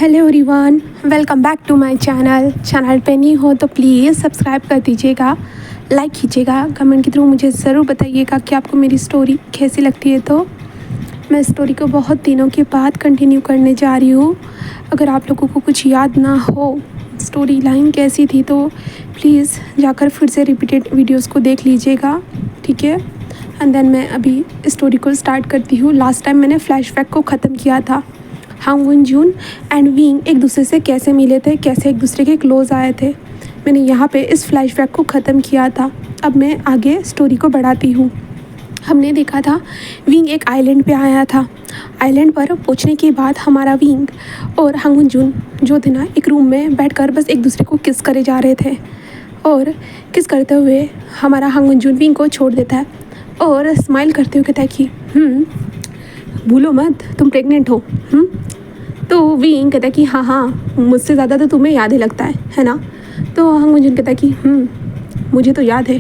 Hello everyone, welcome back to my channel पे नहीं हो तो प्लीज़ सब्सक्राइब कर दीजिएगा, लाइक कीजिएगा, कमेंट के थ्रू मुझे ज़रूर बताइएगा कि आपको मेरी स्टोरी कैसी लगती है। तो मैं स्टोरी को बहुत दिनों के बाद कंटिन्यू करने जा रही हूँ। अगर आप लोगों को कुछ याद ना हो स्टोरी लाइन कैसी थी तो प्लीज़ जाकर फिर से रिपीटेड वीडियोज़ को देख लीजिएगा, ठीक है। एंड देन मैं अभी स्टोरी को स्टार्ट करती हूँ। लास्ट टाइम मैंने फ्लैशबैक को ख़त्म किया था। Hong one June and wing एक दूसरे से कैसे मिले थे, कैसे एक दूसरे के क्लोज आए थे, मैंने यहाँ पे इस फ्लैशबैक को ख़त्म किया था। अब मैं आगे स्टोरी को बढ़ाती हूँ। हमने देखा था विंग एक आइलैंड पे आया था। आइलैंड पर पहुँचने के बाद हमारा विंग और हांग वन जून जो थे ना, एक रूम में बैठकर बस एक दूसरे को किस करे जा रहे थे। और किस करते हुए हमारा हांग वन जून विंग को छोड़ देता है और स्माइल करते हुए कहता है कि भूलो मत तुम प्रेग्नेंट हो। तो विंग कहता है कि हाँ मुझसे ज़्यादा तो तुम्हें याद ही लगता है ना। तो हांग वन जून कहता है कि मुझे तो याद है।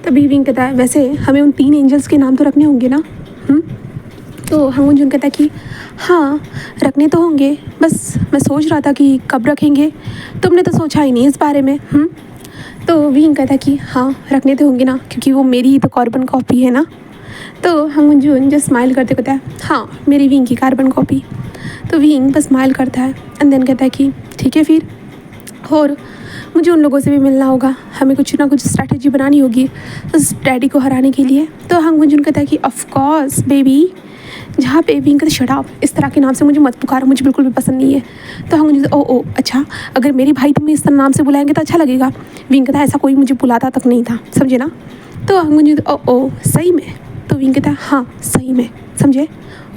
तभी विंग कहता है वैसे हमें उन 3 एंजल्स के नाम तो रखने होंगे ना। तो हांग वन जून कहता है कि हाँ रखने तो होंगे, बस मैं सोच रहा था कि कब रखेंगे, तुमने तो सोचा ही नहीं इस बारे में। तो विंग कहता है कि हाँ रखने तो होंगे ना, क्योंकि वो मेरी ही तो कार्बन कॉपी है ना। तो हांग वन जून जो स्माइल करते कहता है हाँ मेरी विंग की कार्बन कॉपी। तो विंग बस स्माइल करता है एंड देन कहता है कि ठीक है फिर, और मुझे उन लोगों से भी मिलना होगा, हमें कुछ ना कुछ स्ट्रैटेजी बनानी होगी उस डैडी को हराने के लिए। तो हांग वन जून कहता है कि ऑफ कोर्स बेबी, जहाँ पे विंग कहता शट अप, इस तरह के नाम से मुझे मत पुकारो, मुझे बिल्कुल भी पसंद नहीं है। तो हांग वन जून ओ अच्छा, अगर मेरी भाई तुम्हें इस तरह नाम से बुलाएंगे तो अच्छा लगेगा। विंग कहता ऐसा कोई मुझे बुलाता तक नहीं था, समझे ना। तो हांग वन जून ओ सही में। तो विंग कहता है हाँ सही में, समझे,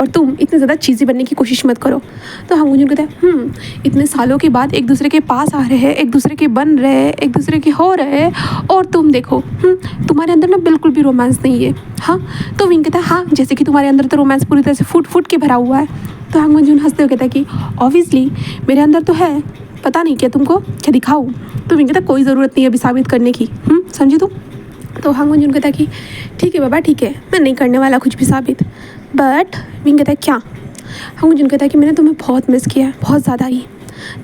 और तुम इतने ज़्यादा चीज़ी बनने की कोशिश मत करो। तो हांग वन जून कहता है इतने सालों के बाद एक दूसरे के पास आ रहे हैं, एक दूसरे के बन रहे हैं, एक दूसरे के हो रहे हैं, और तुम देखो तुम्हारे अंदर ना बिल्कुल भी रोमांस नहीं है। हाँ। तो विंग कहता है हाँ जैसे कि तुम्हारे अंदर तो रोमांस पूरी तरह से फूट के भरा हुआ है। तो हांग वन जून हंसते हुए कहता है कि ऑब्वियसली मेरे अंदर तो है, पता नहीं क्या तुमको क्या दिखाऊँ। तो विंग कहता है कोई ज़रूरत नहीं है अभी साबित करने की, समझे तुम। तो हांग वन जून कहता है कि ठीक है बाबा ठीक है, मैं नहीं करने वाला कुछ भी साबित। बट विंग कहता है क्या। हांग वन जून कहता है कि मैंने तुम्हें बहुत मिस किया है, बहुत ज़्यादा ही।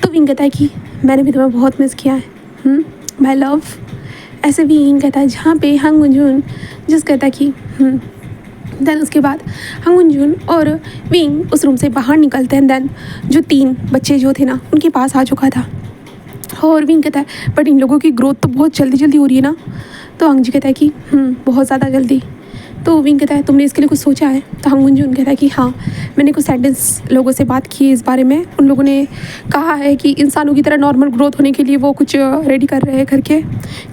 तो विंग कहता है कि मैंने भी तुम्हें बहुत मिस किया है माय लव। ऐसे विंग कहता है जहाँ पे हांग वन जून जस्ट कहता है कि देन उसके बाद हांग वन जून और विंग उस रूम से बाहर निकलते हैं। देन जो 3 बच्चे जो थे ना उनके पास आ चुका था। और विंग कहता है बट इन लोगों की ग्रोथ तो बहुत जल्दी हो रही है ना। तो हांग जी कहता है कि बहुत ज़्यादा जल्दी। तो विंग कहता है तुमने इसके लिए कुछ सोचा है। तो हांग वन जून कहता है कि हाँ मैंने कुछ सेंटेंस लोगों से बात की है इस बारे में, उन लोगों ने कहा है कि इंसानों की तरह नॉर्मल ग्रोथ होने के लिए वो कुछ रेडी कर रहे हैं करके,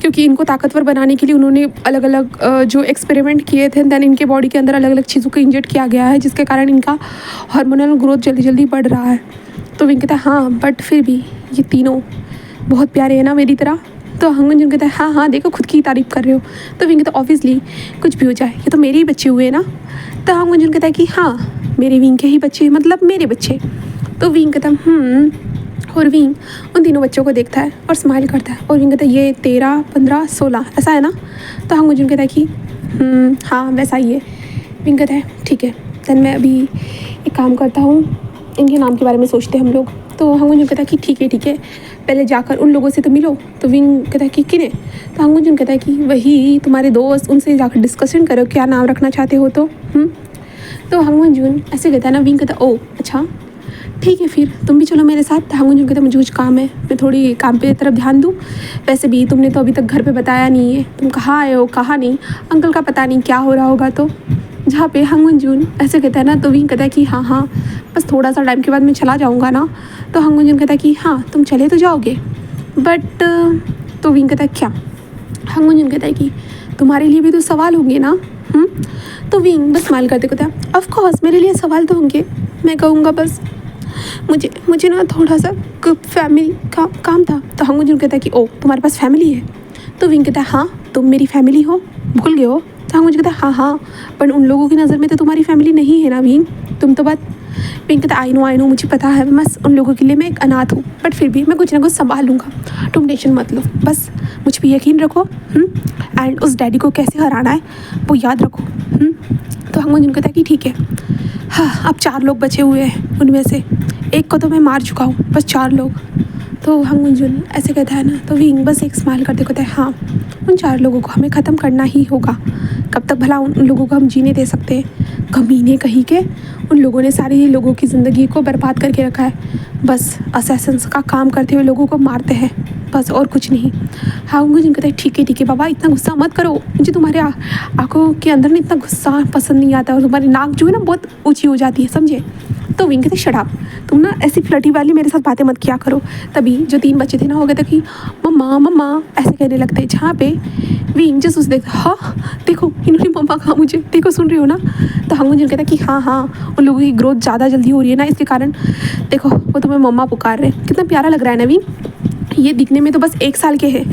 क्योंकि इनको ताकतवर बनाने के लिए उन्होंने अलग अलग जो एक्सपेरिमेंट किए थे। दैन इनके बॉडी के अंदर अलग अलग चीज़ों को इंजेक्ट किया गया है जिसके कारण इनका हार्मोनल ग्रोथ जल्दी बढ़ रहा है। तो विंग कहता है हाँ बट फिर भी ये तीनों बहुत प्यारे हैं ना मेरी तरह। तो हांग वन जून कहता है हाँ देखो खुद की तारीफ़ कर रहे हो। तो विंग कहता है ऑब्वियसली कुछ भी हो जाए ये तो मेरे ही बच्चे हुए ना। तो हांग वन जून कहता है कि हाँ मेरे विंग के ही बच्चे, मतलब मेरे बच्चे। तो विंग कहता है और विंग उन तीनों बच्चों को देखता है और स्माइल करता है और विंग कहता है ये 13, 15, 16 ऐसा है ना। तो हांग वन जून कहता है कि हाँ वैसा ही है। विंग कहता है ठीक है, देन मैं अभी एक काम करता हूँ, इनके नाम के बारे में सोचते हैं हम लोग। तो हांग वन जून कहता है कि ठीक है पहले जाकर उन लोगों से तो मिलो। तो विंग कहता है कि किन्हें। तो हांग वन जून कहता है कि वही तुम्हारे दोस्त, उनसे जाकर डिस्कशन करो क्या नाम रखना चाहते हो। तो हांग वन जून ऐसे कहता है ना। विंग कहता है ओ अच्छा ठीक है फिर तुम भी चलो मेरे साथ। तो हांग वन जून कहता है मुझे कुछ काम है, मैं थोड़ी काम पे तरफ ध्यान दूँ। वैसे भी तुमने तो अभी तक घर पे बताया नहीं है, तुम कहाँ आए हो कहाँ नहीं, अंकल का पता नहीं क्या हो रहा होगा। तो जहाँ पे हांग वन जून ऐसे कहता है ना। तो विंग कहता है कि हाँ बस थोड़ा सा टाइम के बाद मैं चला जाऊँगा ना। तो हांग वन जून कहता है कि हाँ तुम चले तो जाओगे बट। तो विंग कहता है क्या। हांग वन जून कहता है कि तुम्हारे लिए भी तो सवाल होंगे ना। तो विंग बस स्माइल करते कहता है ऑफ कोर्स मेरे लिए सवाल तो होंगे, मैं कहूँगा बस मुझे ना थोड़ा सा फैमिली का काम था। तो हांग वन जून कहता है कि ओ तुम्हारे पास फैमिली है। तो विंग कहता है हाँ तुम मेरी फैमिली हो, भूल गए हो। तो हांग वन जून कहता है हाँ पर उन लोगों की नज़र में तो तुम्हारी फैमिली नहीं है ना विंग, तुम तो बात। विंग कहता है आई नो मुझे पता है, बस उन लोगों के लिए मैं एक अनाथ हूँ, बट फिर भी मैं कुछ ना कुछ संभाल लूँगा, तुम टेंशन मत लो, बस मुझ पर यकीन रखो। एंड उस डैडी को कैसे हराना है वो याद रखो। तो हांग वन जून कहता है कि ठीक है। हाँ अब 4 लोग बचे हुए हैं, उनमें से एक को तो मैं मार चुका हूँ, बस 4 लोग। तो हंगुंजुन ऐसे कहता है ना, तो विंग बस एक स्माइल करते कहता है हाँ, उन 4 लोगों को हमें ख़त्म करना ही होगा। कब तक भला उन लोगों को हम जीने दे सकते हैं? कमीने कहीं के, उन लोगों ने सारी लोगों की ज़िंदगी को बर्बाद करके रखा है। बस असैसिन्स का काम करते हुए लोगों को मारते हैं, बस और कुछ नहीं। हंगुंजुन कहता है ठीक है बाबा, इतना गुस्सा मत करो, मुझे तुम्हारे आँखों के अंदर ना इतना गुस्सा पसंद नहीं आता, और तुम्हारी नाक जो है ना बहुत ऊँची हो जाती है, समझे? तो विंग कहते शट अप, तुम ना ऐसी फ्लर्टी वाली मेरे साथ बातें मत किया करो। तभी जो 3 बच्चे थे ना, हो गए थे कि मम्मा मम्मा ऐसे कहने लगते, जहाँ पे विंग जस्ट उसे देखते, हाँ देखो इन्होंने मम्मा कहा मुझे, देखो सुन रही हो ना? तो हंगुंजुन कहता कि हाँ उन लोगों की ग्रोथ ज़्यादा जल्दी हो रही है ना, इसके कारण देखो वो तुम्हें मम्मा पुकार रहे। कितना प्यारा लग रहा है ना विंग, ये दिखने में तो बस 1 साल के हैं,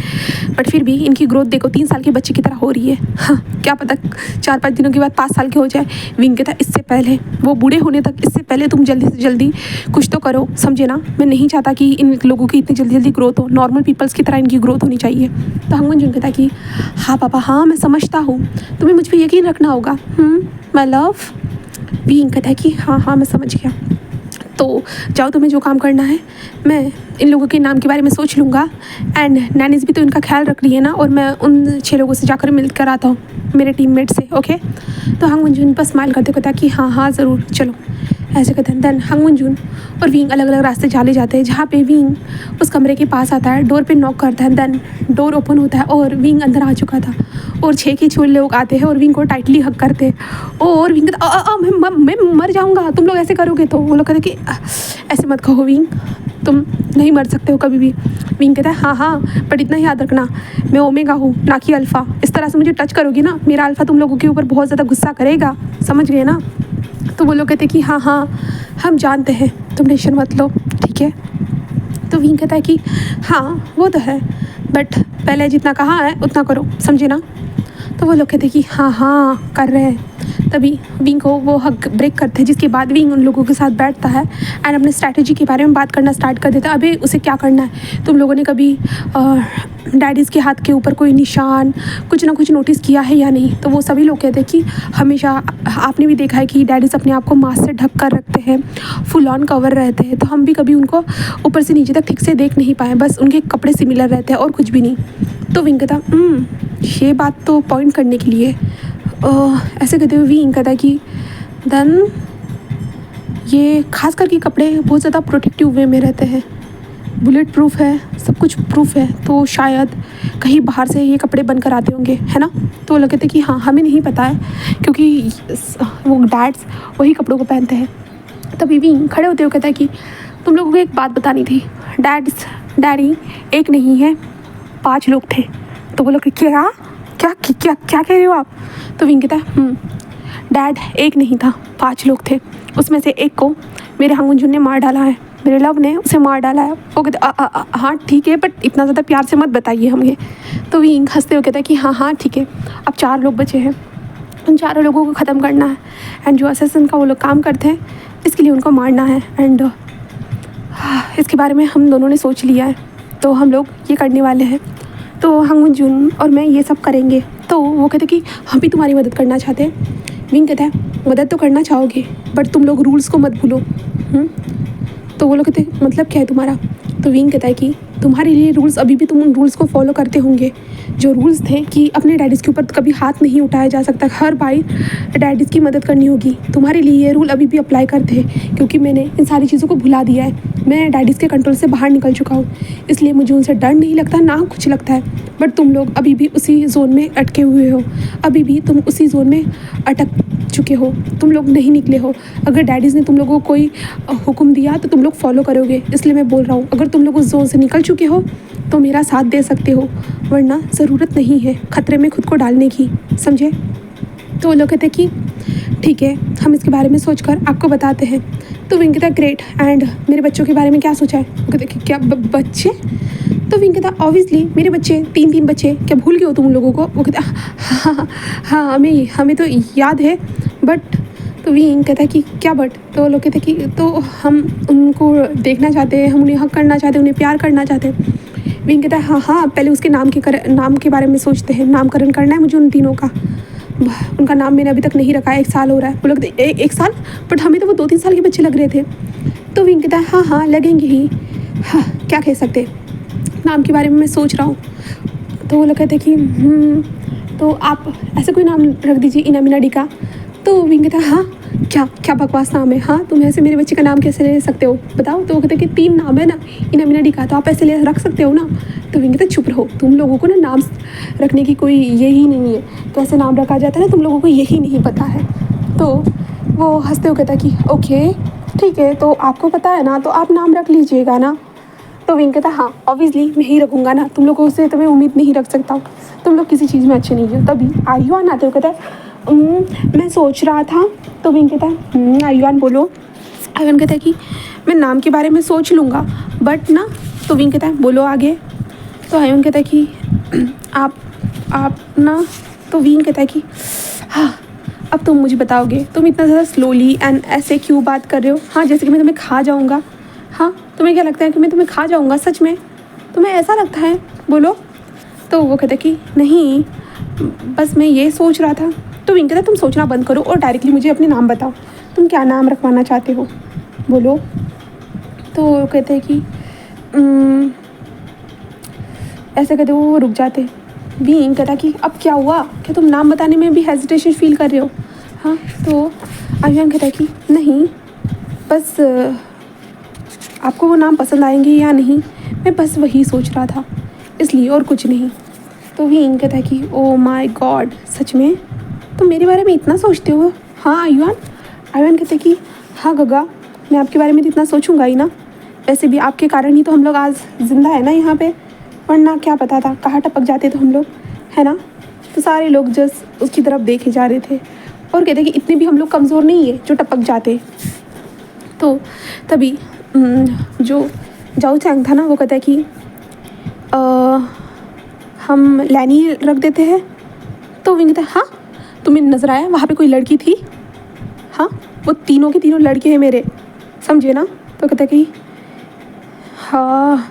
बट फिर भी इनकी ग्रोथ देखो 3 साल के बच्चे की तरह हो रही है। हाँ क्या पता 4-5 दिनों के बाद 5 साल के हो जाए। विंग कहता इससे पहले वो बूढ़े होने तक, इससे पहले तुम जल्दी से जल्दी कुछ तो करो, समझे ना? मैं नहीं चाहता कि इन लोगों की इतनी जल्दी ग्रोथ हो, नॉर्मल पीपल्स की तरह इनकी ग्रोथ होनी चाहिए। तो हंगुंजुन कहता कि हाँ पापा, हाँ मैं समझता हूँ, तुम्हें मुझ पर यकीन रखना होगा माय लव। विंग कहता है कि हाँ मैं समझ गया, तो जाओ तुम्हें जो काम करना है, मैं इन लोगों के नाम के बारे में सोच लूँगा। एंड नैनीज़ भी तो इनका ख्याल रख रही है ना, और मैं उन 6 लोगों से जाकर मिल कर आता हूँ, मेरे टीममेट से, ओके? तो हंगुंजुन पर स्माइल करते कहता कि हाँ ज़रूर चलो, ऐसे कहते हैं। देन हंगुंजुन और विंग अलग अलग रास्ते चले जाते हैं, जहाँ पे विंग उस कमरे के पास आता है, डोर पे नॉक करता है। देन डोर ओपन होता है और विंग अंदर आ चुका था, और 6 के 6 लोग आते हैं और विंग को टाइटली हक करते हैं। और विंग कहता मैं मर जाऊँगा तुम लोग ऐसे करोगे तो। वो लोग कहते कि ऐसे मत कहो विंग, तुम नहीं मर सकते हो कभी भी। विंग कहता है हाँ बट इतना ही याद रखना, मैं ओमेगा हूँ ना कि अल्फ़ा। इस तरह से मुझे टच करोगी ना, मेरा अल्फ़ा तुम लोगों के ऊपर बहुत ज़्यादा गुस्सा करेगा, समझ गए ना? तो वो लोग कहते कि हाँ हम जानते हैं, तुम टेंशन मत लो, ठीक है? तो विंग कहता है कि हाँ वो तो है, बट पहले जितना कहा है उतना करो, समझे ना? तो वो लोग कहते कि हाँ कर रहे हैं। तभी विंग को वो हक ब्रेक करते हैं, जिसके बाद विंग उन लोगों के साथ बैठता है एंड अपने स्ट्रैटेजी के बारे में बात करना स्टार्ट कर देता है। अभी उसे क्या करना है, तुम लोगों ने कभी डैडीज़ के हाथ के ऊपर कोई निशान कुछ ना कुछ नोटिस किया है या नहीं? तो वो सभी लोग कहते हैं कि हमेशा आपने भी देखा है कि डैडीज़ अपने आप को मास्क से ढक कर रखते हैं, फुल ऑन कवर रहते हैं, तो हम भी कभी उनको ऊपर से नीचे तक ठीक से देख नहीं पाए, बस उनके कपड़े सिमिलर रहते हैं और कुछ भी नहीं। तो विंग कहता ये बात तो पॉइंट करने के लिए ऐसे कहते हुए विंग कहता कि देन ये खास करके कपड़े बहुत ज़्यादा प्रोटेक्टिव वे में रहते हैं, बुलेट प्रूफ है, सब कुछ प्रूफ है, तो शायद कहीं बाहर से ये कपड़े बनकर आते होंगे, है ना? तो वो लोग कहते कि हाँ हमें नहीं पता है, क्योंकि वो डैड्स वही कपड़ों को पहनते हैं। तभी विंग खड़े होते हुए कहता है कि तुम लोगों को एक बात बतानी थी, डैडी एक नहीं है 5 लोग थे। तो वो लोग क्या क्या क्या क्या कह रहे हो आप? तो विंग कहता है डैड एक नहीं था, 5 लोग थे, उसमें से एक को मेरे हंगुंजुन ने मार डाला है, मेरे लव ने उसे मार डाला है। वो कहते हाँ ठीक है, बट इतना ज़्यादा प्यार से मत बताइए हमें। तो विंग हंसते हुए कहता है कि हाँ ठीक है, अब 4 लोग बचे हैं, उन 4 लोगों को ख़त्म करना है, एंड जो असैसिन का वो लोग काम करते हैं इसके लिए उनको मारना है, एंड इसके बारे में हम दोनों ने सोच लिया है, तो हम लोग ये करने वाले हैं। तो हंगुंजुन और मैं ये सब करेंगे। तो वो कहते कि हम भी तुम्हारी मदद करना चाहते हैं। विंग कहता है मदद तो करना चाहोगे, बट तुम लोग रूल्स को मत भूलो। तो वो लोग कहते मतलब क्या है तुम्हारा? तो विंग कहता है कि तुम्हारे लिए रूल्स, अभी भी तुम उन रूल्स को फॉलो करते होंगे जो रूल्स थे कि अपने डैडीज़ के ऊपर कभी हाथ नहीं उठाया जा सकता, हर भाई डैडीज़ की मदद करनी होगी। तुम्हारे लिए ये रूल अभी भी अप्लाई करते हैं, क्योंकि मैंने इन सारी चीज़ों को भुला दिया है, मैं डैडीज़ के कंट्रोल से बाहर निकल चुका हूँ, इसलिए मुझे उनसे डर नहीं लगता ना कुछ लगता है। बट तुम लोग अभी भी उसी जोन में अटके हुए हो, अभी भी तुम उसी जोन में अटक चुके हो, तुम लोग नहीं निकले हो। अगर डैडीज़ ने तुम लोगों को कोई हुक्म दिया तो तुम लोग फॉलो करोगे, इसलिए मैं बोल रहा हूँ अगर तुम लोग उस जोन से निकल चुके हो तो मेरा साथ दे सकते हो, वरना ज़रूरत नहीं है खतरे में खुद को डालने की, समझे? तो वो लोग कहते कि ठीक है, हम इसके बारे में सोचकर आपको बताते हैं। तो विंग कहता ग्रेट, एंड मेरे बच्चों के बारे में क्या सोचा है? वो कहते कि क्या बच्चे? तो विंग कहता ऑब्वियसली मेरे बच्चे, 3 बच्चे, क्या भूल गए हो तुम लोगों को? वो कहता हाँ हमें तो याद है, बट तो विंग कहता है कि क्या बट? तो लोग कहते कि तो हम उनको देखना चाहते हैं, हम उन्हें हक करना चाहते हैं, उन्हें प्यार करना चाहते हैं। विंग कहता है हाँ पहले उसके नाम के बारे में सोचते हैं, नामकरण करना है मुझे उन तीनों का, उनका नाम मैंने अभी तक नहीं रखा है, 1 साल हो रहा है। वो लोग 1 साल, बट हमें तो वो 2-3 साल के बच्चे लग रहे थे। तो विंग कहता है हाँ हाँ लगेंगे ही, हाँ क्या कह सकते, नाम के बारे में मैं सोच रहा हूँ। तो वो लोग कहते कि तो आप ऐसा कोई नाम रख दीजिए इना मिना डी का। तो विंग कहता है हाँ क्या क्या बकवास नाम है, हाँ तुम ऐसे मेरे बच्चे का नाम कैसे ले सकते हो बताओ। तो वो कहते कि 3 नाम है ना इना मिना डी का, तो आप ऐसे ले रख सकते हो ना। तो विंग कहता चुप रहो, तुम लोगों को ना नाम रखने की कोई यही नहीं है, कैसे नाम रखा जाता है ना तुम लोगों को यही नहीं पता है। तो वो हंसते हुए कहता कि ओके ठीक है, तो आपको पता है ना तो आप नाम रख लीजिएगा ना। तो विंग कहता हाँ ऑब्वियसली मैं ही रखूँगा ना, तुम लोगों से तो मैं उम्मीद नहीं रख सकता हूँ, तुम लोग किसी चीज़ में अच्छे नहीं हो। तभी आयुआन आते हुए कहता है मैं सोच रहा था। तो विंग कहता है आयुआन बोलो। आयुआन कहता है कि मैं नाम के बारे में सोच लूँगा बट ना। तो विंग कहता है बोलो आगे। तो आयुआन कहता है कि आप ना। तो विंग कहता है कि हाँ अब तुम मुझे बताओगे, तुम इतना ज़्यादा स्लोली एंड ऐसे क्यों बात कर रहे हो, हाँ जैसे कि मैं तुम्हें खा जाऊँगा। हाँ तुम्हें क्या लगता है कि मैं तुम्हें खा जाऊँगा, सच में तुम्हें ऐसा लगता है, बोलो। तो वो कहता कि नहीं बस मैं ये सोच रहा था। तो विंग कहता तुम सोचना बंद करो और डायरेक्टली मुझे अपने नाम बताओ, तुम क्या नाम रखवाना चाहते हो, बोलो। तो वो कहते हैं कि ऐसे कहते वो रुक जाते। विंग कहता कि अब क्या हुआ, क्या तुम नाम बताने में भी हेजिटेशन फील कर रहे हो। हाँ तो आयुआन कहता है कि नहीं बस आपको वो नाम पसंद आएंगे या नहीं, मैं बस वही सोच रहा था इसलिए और कुछ नहीं। तो विंग कहता है कि ओ माय गॉड सच में तुम मेरे बारे में इतना सोचते हो। हाँ आयुआन। आयुआन कहते कि हाँ गगा मैं आपके बारे में तो इतना सोचूंगा ही ना, वैसे भी आपके कारण ही तो हम लोग आज ज़िंदा है ना यहाँ पे, वरना क्या पता था कहाँ टपक जाते तो हम लोग, है ना। तो सारे लोग जस्ट उसकी तरफ देखे जा रहे थे और कहते कि इतने भी हम लोग कमज़ोर नहीं है जो टपक जाते। तो तभी जो जाओ चैंग था ना वो कहता है कि हम लैनी रख देते हैं। तो विंग कहता है हाँ तुम्हें नज़र आया वहाँ पे कोई लड़की थी, हाँ वो तीनों के तीनों लड़के हैं मेरे, समझे ना। तो कहता है कि हाँ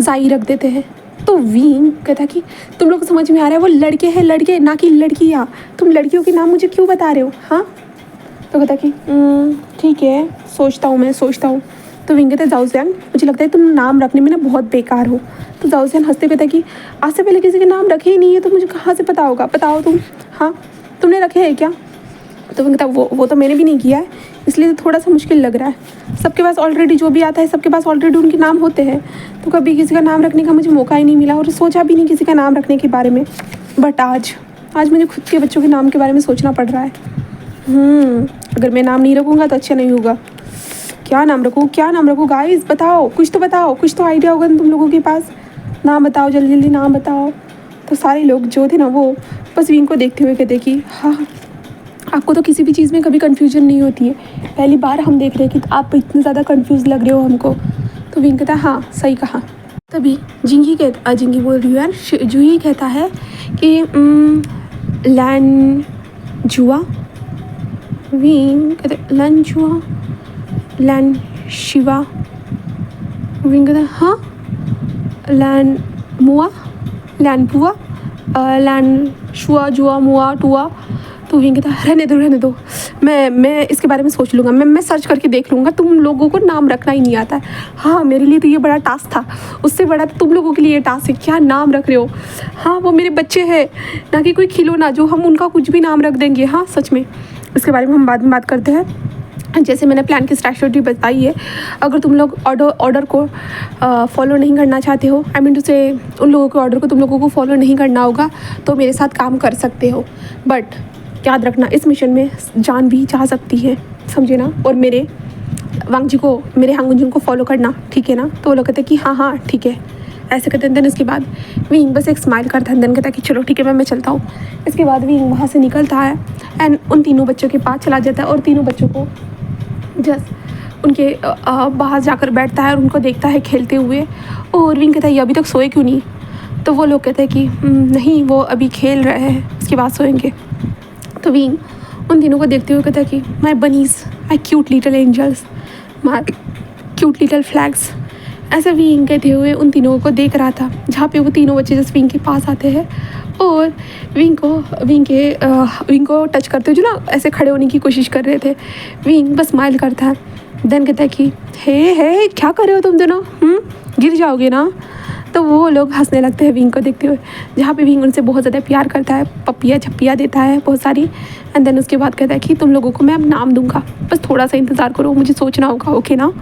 जाई रख देते हैं। तो विंग कहता है कि तुम लोग को समझ में आ रहा है वो लड़के हैं, लड़के ना कि लड़कियाँ, तुम लड़कियों के नाम मुझे क्यों बता रहे हो। हाँ तो कहता कि ठीक है सोचता हूँ। तो विंग कहता है जाओ ज़ैन मुझे लगता है तुम नाम रखने में ना बहुत बेकार हो। तो जाओ ज़ैन हंसते कहता कि आज से पहले किसी के नाम रखे ही नहीं है तो मुझे कहाँ से पता होगा, बताओ तुम, हाँ तुमने रखे हैं क्या। तो विंग कहता वो तो मैंने भी नहीं किया है इसलिए तो थोड़ा सा मुश्किल लग रहा है, सबके पास ऑलरेडी जो भी आता है सबके पास ऑलरेडी उनके नाम होते हैं, तो कभी किसी का नाम रखने का मुझे मौका ही नहीं मिला और सोचा भी नहीं किसी का नाम रखने के बारे में। बट आज मुझे खुद के बच्चों के नाम के बारे में सोचना पड़ रहा है। अगर मैं नाम नहीं रखूँगा तो अच्छा नहीं होगा, क्या नाम रखूँ गाइस बताओ, कुछ तो आइडिया होगा तुम लोगों के पास, नाम बताओ जल्दी जल्दी नाम बताओ। तो सारे लोग जो थे ना वो बस विंग को देखते हुए कहते कि हाँ आपको तो किसी भी चीज़ में कभी कन्फ्यूजन नहीं होती है, पहली बार हम देख रहे हैं कि आप इतने ज़्यादा कन्फ्यूज़ लग रहे हो हमको। तो विंग कहता है हाँ सही कहा। तभी जिंगी बोल रही हूँ यार, जूही कहता है कि लैन जुआ। विंग कहते लैन जुआ लैन शिवा। विंग कहता हाँ लैन मुआ लैन पुआ लैन शुआ जुआ मुआ टुआ। तो विंग कहता रहने दो मैं इसके बारे में सोच लूँगा, मैं सर्च करके देख लूँगा, तुम लोगों को नाम रखना ही नहीं आता है। हाँ मेरे लिए तो ये बड़ा टास्क था, उससे बड़ा तो तुम लोगों के लिए ये टास्क है, क्या नाम रख रहे हो। हाँ वो मेरे बच्चे हैं ना कि कोई खिलौना जो हम उनका कुछ भी नाम रख देंगे। हाँ सच में इसके बारे में हम बाद में बात करते हैं। जैसे मैंने प्लान की स्ट्रैटेजी बताई है, अगर तुम लोग ऑर्डर को फॉलो नहीं करना चाहते हो, आई मीन टू से उन लोगों के ऑर्डर को तुम लोगों को फॉलो नहीं करना होगा तो मेरे साथ काम कर सकते हो, बट याद रखना इस मिशन में जान भी जा सकती है, समझे ना। और मेरे वांगजी को मेरे हांगुंजन को फॉलो करना, ठीक है ना। तो वो लोग कहते कि हाँ ठीक है ऐसे कहते हैं। देन इसके बाद विंग बस एक स्माइल करता है, देन कहता है कि चलो ठीक है मैं चलता हूँ। इसके बाद विंग वहाँ से निकलता है एंड उन तीनों बच्चों के पास चला जाता है और तीनों बच्चों को जस्ट उनके बाहर जाकर बैठता है और उनको देखता है खेलते हुए। और विंग कहता है ये अभी तक सोए क्यों नहीं। तो वो लोग कहते हैं कि नहीं वो अभी खेल रहे हैं उसके बाद सोएंगे। तो विंग उन तीनों को देखते हुए कहता है कि my bunnies, my cute little angels, my cute little flags. ऐसे विंग कहते हुए उन तीनों को देख रहा था, जहाँ पे वो तीनों बच्चे जस्ट विंग के पास आते हैं और विंग को टच करते हुए जो ना ऐसे खड़े होने की कोशिश कर रहे थे। विंग बस स्माइल करता है देन कहता है कि हे क्या कर रहे हो तुम दोनों, गिर जाओगे ना। तो वो लोग हंसने लगते हैं विंग को देखते हुए, जहाँ पे विंग उनसे बहुत ज़्यादा प्यार करता है, पपिया छप्पिया देता है बहुत सारी। एंड देन उसके बाद कहता है कि तुम लोगों को मैं अब नाम दूंगा, बस थोड़ा सा इंतज़ार करो, मुझे सोचना होगा, ओके ना।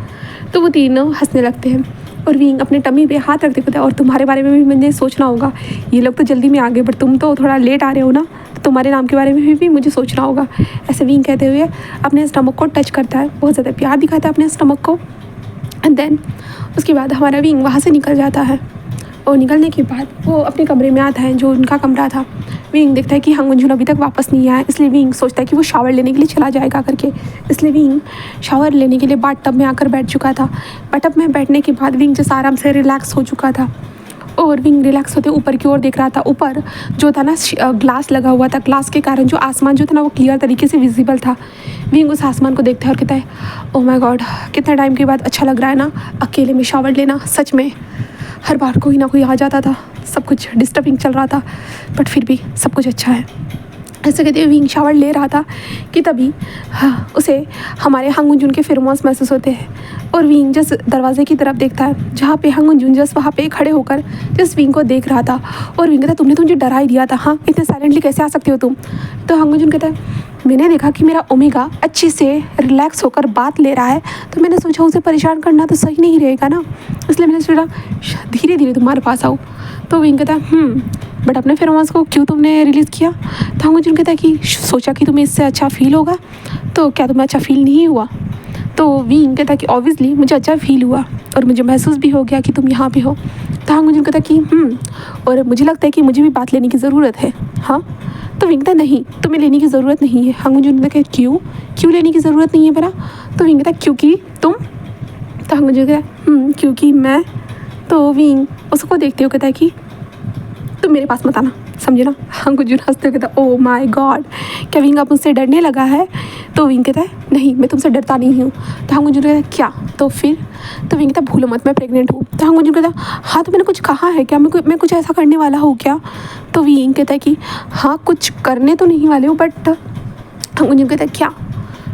तो वो तीनों हंसने लगते हैं और विंग अपने टमी पे हाथ रखते कहता है और तुम्हारे बारे में भी मुझे सोचना होगा, ये लोग तो जल्दी में आ गए बट तुम तो थोड़ा लेट आ रहे हो ना, तो तुम्हारे नाम के बारे में भी मुझे सोचना होगा। ऐसे विंग कहते हुए अपने स्टमक को टच करता है, बहुत ज़्यादा प्यार दिखाता है अपने स्टमक को। एंड देन उसके बाद हमारा विंग वहाँ से निकल जाता है और निकलने के बाद वो अपने कमरे में आता है, जो उनका कमरा था। विंग देखता है कि हंगुंजुन अभी तक वापस नहीं आया, इसलिए विंग सोचता है कि वो शावर लेने के लिए चला जाएगा करके। इसलिए विंग शावर लेने के लिए बाथ टब में आकर बैठ चुका था। बाथ टब में बैठने के बाद विंग जैसे आराम से रिलैक्स हो चुका था और विंग रिलैक्स होते ऊपर की ओर देख रहा था। ऊपर जो था ना ग्लास लगा हुआ था, ग्लास के कारण जो आसमान जो था ना वो क्लियर तरीके से विजिबल था। विंग उस आसमान को देखता है और कहता है ओह माय गॉड, कितना टाइम के बाद अच्छा लग रहा है ना अकेले में शावर लेना। सच में हर बार कोई ना कोई आ जाता था, सब कुछ डिस्टर्बिंग चल रहा था, बट फिर भी सब कुछ अच्छा है। ऐसे कहते हुए विंग शावर ले रहा था कि तभी उसे हमारे हंगुंजुन के फेरोमोन्स महसूस होते हैं और विंग जस्ट दरवाजे की तरफ देखता है, जहाँ पे हंगुंजुन जस्ट वहाँ पे खड़े होकर जस्ट विंग को देख रहा था। और विंग कहता है तुमने तो मुझे डरा ही दिया था, हाँ इतने साइलेंटली कैसे आ सकते हो तुम। तो हंगुंजुन कहता है मैंने देखा कि मेरा ओमेगा अच्छे से रिलैक्स होकर बात ले रहा है, तो मैंने सोचा उसे परेशान करना तो सही नहीं रहेगा ना, इसलिए मैंने सोचा धीरे धीरे तुम्हारे पास आऊँ। तो विंग कहता है बट अपने फेरोमोन्स को क्यों तुमने रिलीज़ किया। तो हंगुंजुन कहता है कि सोचा कि तुम्हें इससे अच्छा फील होगा, तो क्या तुम्हें अच्छा फील नहीं हुआ। तो विंग कहता है कि ऑब्वियसली मुझे अच्छा फील हुआ और मुझे महसूस भी हो गया कि तुम यहाँ पे हो। तो हंगुंजुन कहता है कि और मुझे लगता है कि मुझे भी बात लेने की ज़रूरत है। हाँ, तो विंग कहता है नहीं तुम्हें लेने की ज़रूरत नहीं है। हंगुंजुन कहता है क्यों लेने की ज़रूरत नहीं है भला। तो विंग कहता है क्योंकि तुम। तो हंगुंजुन कहता है क्योंकि मैं। तो विंग उसको देखते हुए कहता है कि तुम मेरे पास मत आना, समझे ना। हंगुंजुन हंसते कहता है ओह माय गॉड, क्या विंग आप मुझसे डरने लगा है। तो विंग कहता है नहीं मैं तुमसे डरता नहीं हूँ। तो हंगुंजुन कहता है क्या। तो फिर तो विंग कहता है भूलो मत मैं प्रेग्नेंट हूँ। तो हंगुंजुन कहता है हाँ तो मैंने कुछ कहा है क्या, मैं कुछ ऐसा करने वाला हूँ क्या। तो विंग कहता है कि हाँ कुछ करने तो नहीं वाले हो बट। हंगुंजुन कहता है क्या।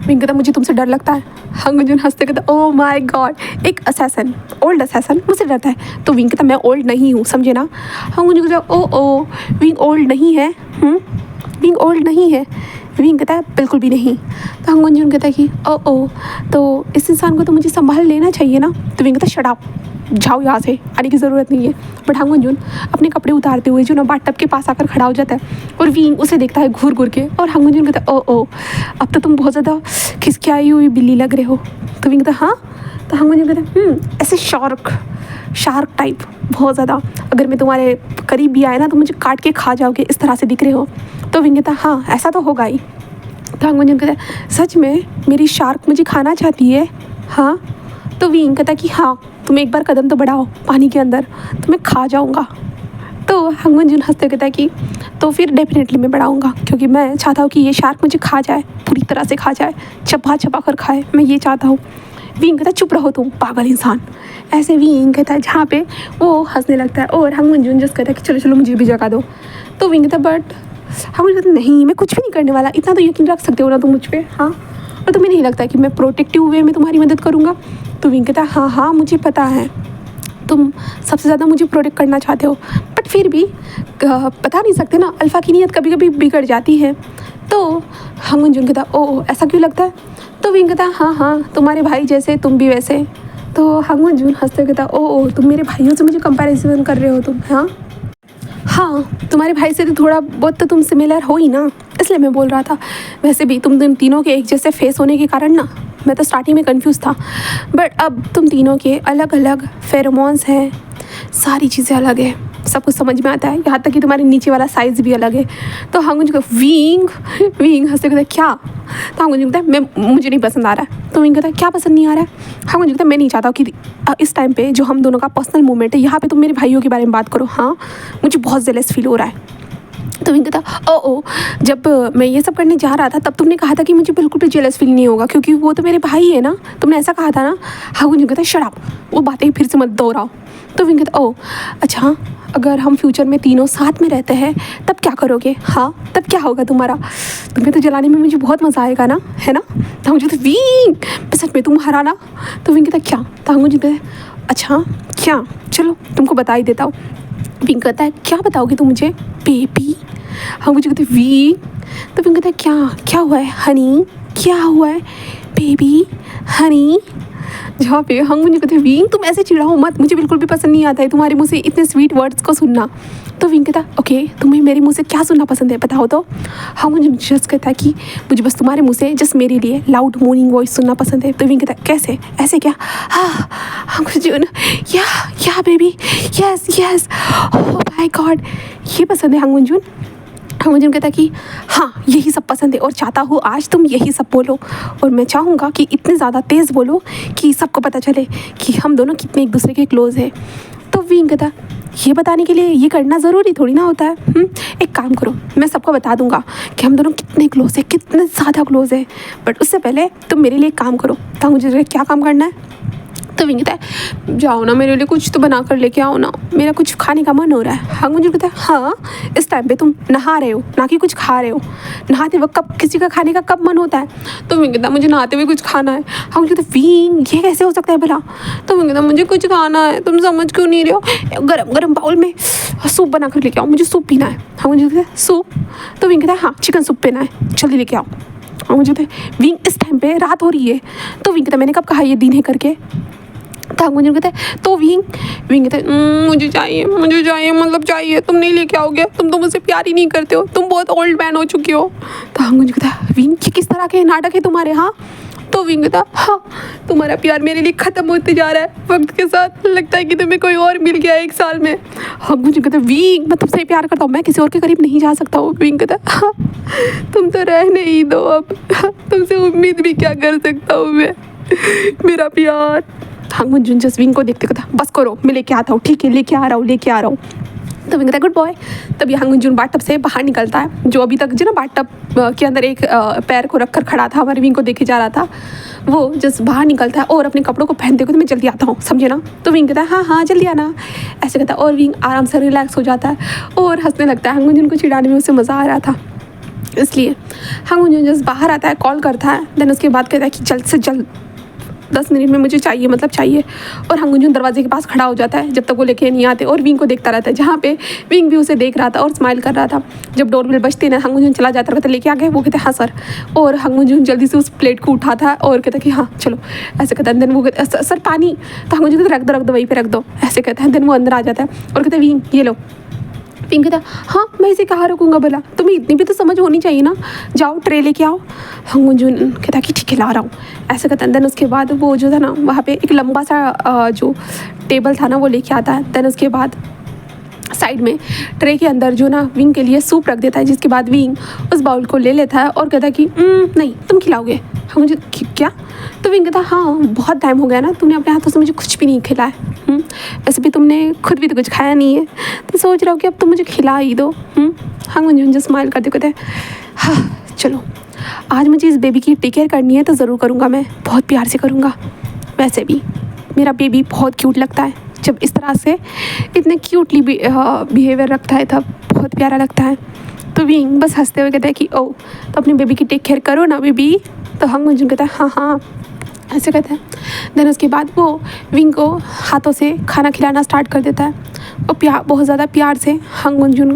विंग कहता है मुझे तुमसे डर लगता है। हंगुंजुन हंसते कहता ओह माय गॉड, एक असैसन, ओल्ड असैसन मुझसे डरता है। तो विंग कहता मैं ओल्ड नहीं हूँ, समझे ना। हंगुंजुन कहता ओ विंग ओल्ड नहीं है। विंग ओल्ड नहीं है। विंग कहता है बिल्कुल भी नहीं। तो हंगुंजुन कहता है कि ओ तो इस इंसान को तो मुझे संभाल लेना चाहिए ना। तो विंग कहता शट अप, जाओ यहाँ से, आने की ज़रूरत नहीं है। बट हंगुंजुन अपने कपड़े उतारते हुए जो ना बाथ टब के पास आकर खड़ा हो जाता है और विंग उसे देखता है घूर के और हंगुंजुन कहता है ओ अब तो तुम बहुत ज़्यादा खिसकियाई हुई बिल्ली लग रहे हो। तो विंग कहता हाँ। तो हंगुंजुन कहता है ऐसे शार्क टाइप बहुत ज़्यादा, अगर मैं तुम्हारे करीब भी आए ना तो मुझे काट के खा जाओगे, इस तरह से दिख रहे हो। तो विंग कहता हाँ ऐसा तो होगा ही। तो हंगुंजुन कहता है सच में मेरी शार्क मुझे खाना चाहती है। हाँ। तो विंग कहता कि हाँ तुम एक बार कदम तो बढ़ाओ पानी के अंदर, तो मैं खा जाऊँगा। तो हंगुंजुन हंसते कहता है कि तो फिर डेफिनेटली मैं बढ़ाऊँगा, क्योंकि मैं चाहता हूँ कि ये शार्क मुझे खा जाए, पूरी तरह से खा जाए, चबा कर खाए, मैं ये चाहता हूँ। विंग कहता चुप रहो तुम पागल इंसान। ऐसे विंग कहता है जहाँ पे वो हंसने लगता है और हंगुंजुन जस्ट कहता है कि चलो मुझे भी जगा दो। तो विंग कहता बट हंगुंजुन कहता नहीं मैं कुछ भी नहीं करने वाला, इतना तो यकीन रख सकते हो ना तुम मुझ पर। हाँ, और तुम्हें नहीं लगता कि मैं प्रोटेक्टिव वे में तुम्हारी मदद करूँगा। तो विंग कहता हाँ मुझे पता है तुम सबसे ज़्यादा मुझे प्रोटेक्ट करना चाहते हो, बट फिर भी बता नहीं सकते ना, अल्फ़ा की नीयत कभी कभी बिगड़ जाती है। तो हंगुंजुन कहता ओह ऐसा क्यों लगता है। तो विंग कहता हाँ तुम्हारे भाई जैसे तुम भी वैसे। तो हंगुंजुन हंसते कहता ओह तुम मेरे भाइयों से मुझे कंपैरिजन कर रहे हो तुम। हाँ तुम्हारे भाई से तो थोड़ा बहुत तो तुम सिमिलर हो ही ना, इसलिए मैं बोल रहा था। वैसे भी तुम तीनों के एक जैसे फेस होने के कारण ना मैं तो स्टार्टिंग में कंफ्यूज था, बट अब तुम तीनों के अलग अलग फेरोमोन्स हैं, सारी चीज़ें अलग है, सब कुछ समझ में आता है, यहाँ तक कि तुम्हारे नीचे वाला साइज़ भी अलग है। तो हंगुंजुन कहता विंग हंसते कहता क्या। तो हंगुंजुन कहता मुझे नहीं पसंद आ रहा है। तो विंग कहता क्या पसंद नहीं आ रहा है। हंगुंजुन कहता मैं नहीं चाहता कि इस टाइम पे जो हम दोनों का पर्सनल मोमेंट है यहाँ पे तुम मेरे भाइयों के बारे में बात करो। हाँ मुझे बहुत जेलस फील हो रहा है। तो विंग कहता ओ जब मैं ये सब करने जा रहा था तब तुमने कहा था कि मुझे बिल्कुल भी जेलस फील नहीं होगा, क्योंकि वो तो मेरे भाई है ना, तुमने ऐसा कहा था ना। हंगुंजुन कहता शट अप, वो बातें फिर से मत दोहराओ। तो विंग कहता ओ अच्छा अगर हम फ्यूचर में तीनों साथ में रहते हैं तब क्या करोगे? हाँ, तब क्या होगा तुम्हारा? तुम्हें तो जलाने में मुझे बहुत मज़ा आएगा ना, है ना? तो मुझे तो विंग सच में तुम हराना। तो विंग कहता क्या? तो मुझे कहता अच्छा क्या, चलो तुमको बता ही देता हूँ। विंग कहता है क्या बताओगे तुम मुझे? बेबी। हम मुझे कहते विंग। तो विंग कहता है क्या क्या हुआ है हनी, क्या हुआ है बेबी हनी? जहाँ पे हम मुझे कहते विंग तुम ऐसे चिढ़ाओ मत, मुझे बिल्कुल भी पसंद नहीं आता है तुम्हारे मुँह से इतने स्वीट वर्ड्स को सुनना। तो विंग कहता ओके तुम्हें मेरे मुँह से क्या सुनना पसंद है बताओ तो। हाँ मुझे जस्ट कहता है कि मुझे बस तुम्हारे मुँह से जस्ट मेरे लिए लाउड मोर्निंग वॉइस सुनना पसंद है। तो विंग कहता कैसे ऐसे क्या? हाँ मुझे या baby yes yes oh my God ये पसंद है हंगुंजुन। हंगुंजुन कहता कि हाँ यही सब पसंद है और चाहता हूँ आज तुम यही सब बोलो और मैं चाहूँगा कि इतने ज़्यादा तेज़ बोलो कि सबको पता चले कि हम दोनों कितने एक दूसरे के क्लोज़ हैं। तो विंग कहता ये बताने के लिए ये करना ज़रूरी थोड़ी ना होता है। एक काम करो मैं सबको बता दूंगा कि हम दोनों कितने क्लोज़ हैं, कितने ज़्यादा क्लोज़ हैं, बट उससे पहले तुम मेरे लिए एक काम करो। तो मुझे क्या काम करना है? तो विंग कहता है जाओ ना मेरे लिए कुछ तो बना कर लेके आओ ना, मेरा कुछ खाने का मन हो रहा है। हाँ मुझे कहता है हाँ इस टाइम पे तुम नहा रहे हो ना कि कुछ खा रहे हो? नहाते वक्त कब किसी का खाने का कब मन होता है? तो विंग कहता है मुझे नहाते हुए कुछ खाना है। हाँ मुझे कहता है विंग ये कैसे हो सकता है भला? तो विंग कहता है मुझे कुछ खाना है, तुम समझ क्यों नहीं रहे हो? गरम गरम बाउल में सूप बना कर लेके आओ, मुझे सूप पीना है। हाँ मुझे कहता है सूप? तो विंग कहता है हाँ चिकन सूप पीना है, जल्दी लेके आओ। और मुझे कहता है विंग इस टाइम पे रात हो रही है। तो विंग कहता है मैंने कब कहा ये दिन है करके? तो मुझे कहता है तो विंग कहता है मुझे चाहिए मतलब चाहिए, तुम नहीं लेके आओगे, तुम तो मुझसे प्यार ही नहीं करते हो, तुम बहुत ओल्ड मैन हो चुके हो। तो मुझे कहता है विंग ये किस तरह के नाटक है तुम्हारे? हाँ तो विंग कहता हाँ तुम्हारा प्यार मेरे लिए ख़त्म होते जा रहा है वक्त के साथ, लगता है कि तुम्हें कोई और मिल गया 1 साल में। हाँ मुझे कहता विंग मैं तुमसे प्यार करता हूँ, मैं किसी और के करीब नहीं जा सकता हूँ। विंग कहता हाँ तुम तो रहने ही दो अब, तुमसे उम्मीद भी क्या कर सकता हूँ मैं, मेरा प्यार। हंगुंजुन जस्ट विंग को देखते कहता बस करो मैं लेके आता हूँ, ठीक है लेके आ रहा हूँ। तो विंग कहता गुड बॉय। तभी हंगुंजुन बाथटब से बाहर निकलता है, जो अभी तक जो ना बाथटब के अंदर एक पैर को रखकर खड़ा था, हमारे विंग को देखे जा रहा था, वो जस्ट बाहर निकलता है और अपने कपड़ों को पहनते हुए तो मैं जल्दी आता हूँ समझे ना। तो विंग कहता है हाँ जल्दी आना ऐसे कहता है और विंग आराम से रिलैक्स हो जाता है और हंसने लगता है। हंगुंजुन को चिढ़ाने में उसे मज़ा आ रहा था इसलिए हंगुंजुन जस्ट बाहर आता है, कॉल करता है, देन उसके बाद कहता है कि जल्द से जल्द 10 मिनट में मुझे चाहिए मतलब चाहिए। और हंगुंजुन दरवाजे के पास खड़ा हो जाता है जब तक वो लेके नहीं आते और विंग को देखता रहता है, जहाँ पे विंग भी उसे देख रहा था और स्माइल कर रहा था। जब डोरबेल बजती ना हंगुंजुन चला जाता है, कहता लेके आ गए? वो कहते हाँ सर। और हंगुंजुन जल्दी से उस प्लेट को उठाता है और कहता कि हाँ चलो ऐसे कहता है। देन वो कहता सर पानी। तो हंगुंजुन कहता रख दो वहीं पर रख दो ऐसे कहता है। देन वो अंदर आ जाता है और कहता है विंग ये लो। विंग कहता हाँ मैं इसे कहाँ रखूँगा भला, तुम्हें इतनी भी तो समझ होनी चाहिए ना, जाओ ट्रे लेके आओ। हंगुंजुन कहता कि ठीक है ला रहा हूँ ऐसे कहता है। देन उसके बाद वो जो था ना वहाँ पे एक लंबा सा जो टेबल था ना वो लेके आता है। देन उसके बाद साइड में ट्रे के अंदर जो ना विंग के लिए सूप रख देता है, जिसके बाद विंग उस बाउल को ले लेता है और कहता है कि नहीं तुम खिलाओगे? हाँ मुझे क्या? तो विंग कहता हाँ बहुत टाइम हो गया ना, तुमने अपने हाथों से मुझे कुछ भी नहीं खिलाया, वैसे भी तुमने खुद भी तो कुछ खाया नहीं है, तो सोच रहा हूँ कि अब तुम मुझे खिला ही दो। हाँ मुझे स्माइल करते कहते हाँ चलो आज मुझे इस बेबी की टेक केयर करनी है तो ज़रूर करूँगा, मैं बहुत प्यार से करूँगा। वैसे भी मेरा बेबी बहुत क्यूट लगता है, जब इस तरह से इतने क्यूटली बिहेवियर रखता है तब बहुत प्यारा लगता है। तो विंग बस हंसते हुए कहता है कि ओ तो अपनी बेबी की टेक केयर करो ना बेबी। तो हंगुंजुन कहता है हाँ ऐसे कहता है। देन उसके बाद वो विंग को हाथों से खाना खिलाना स्टार्ट कर देता है। वो बहुत ज़्यादा प्यार से हंगुंजुन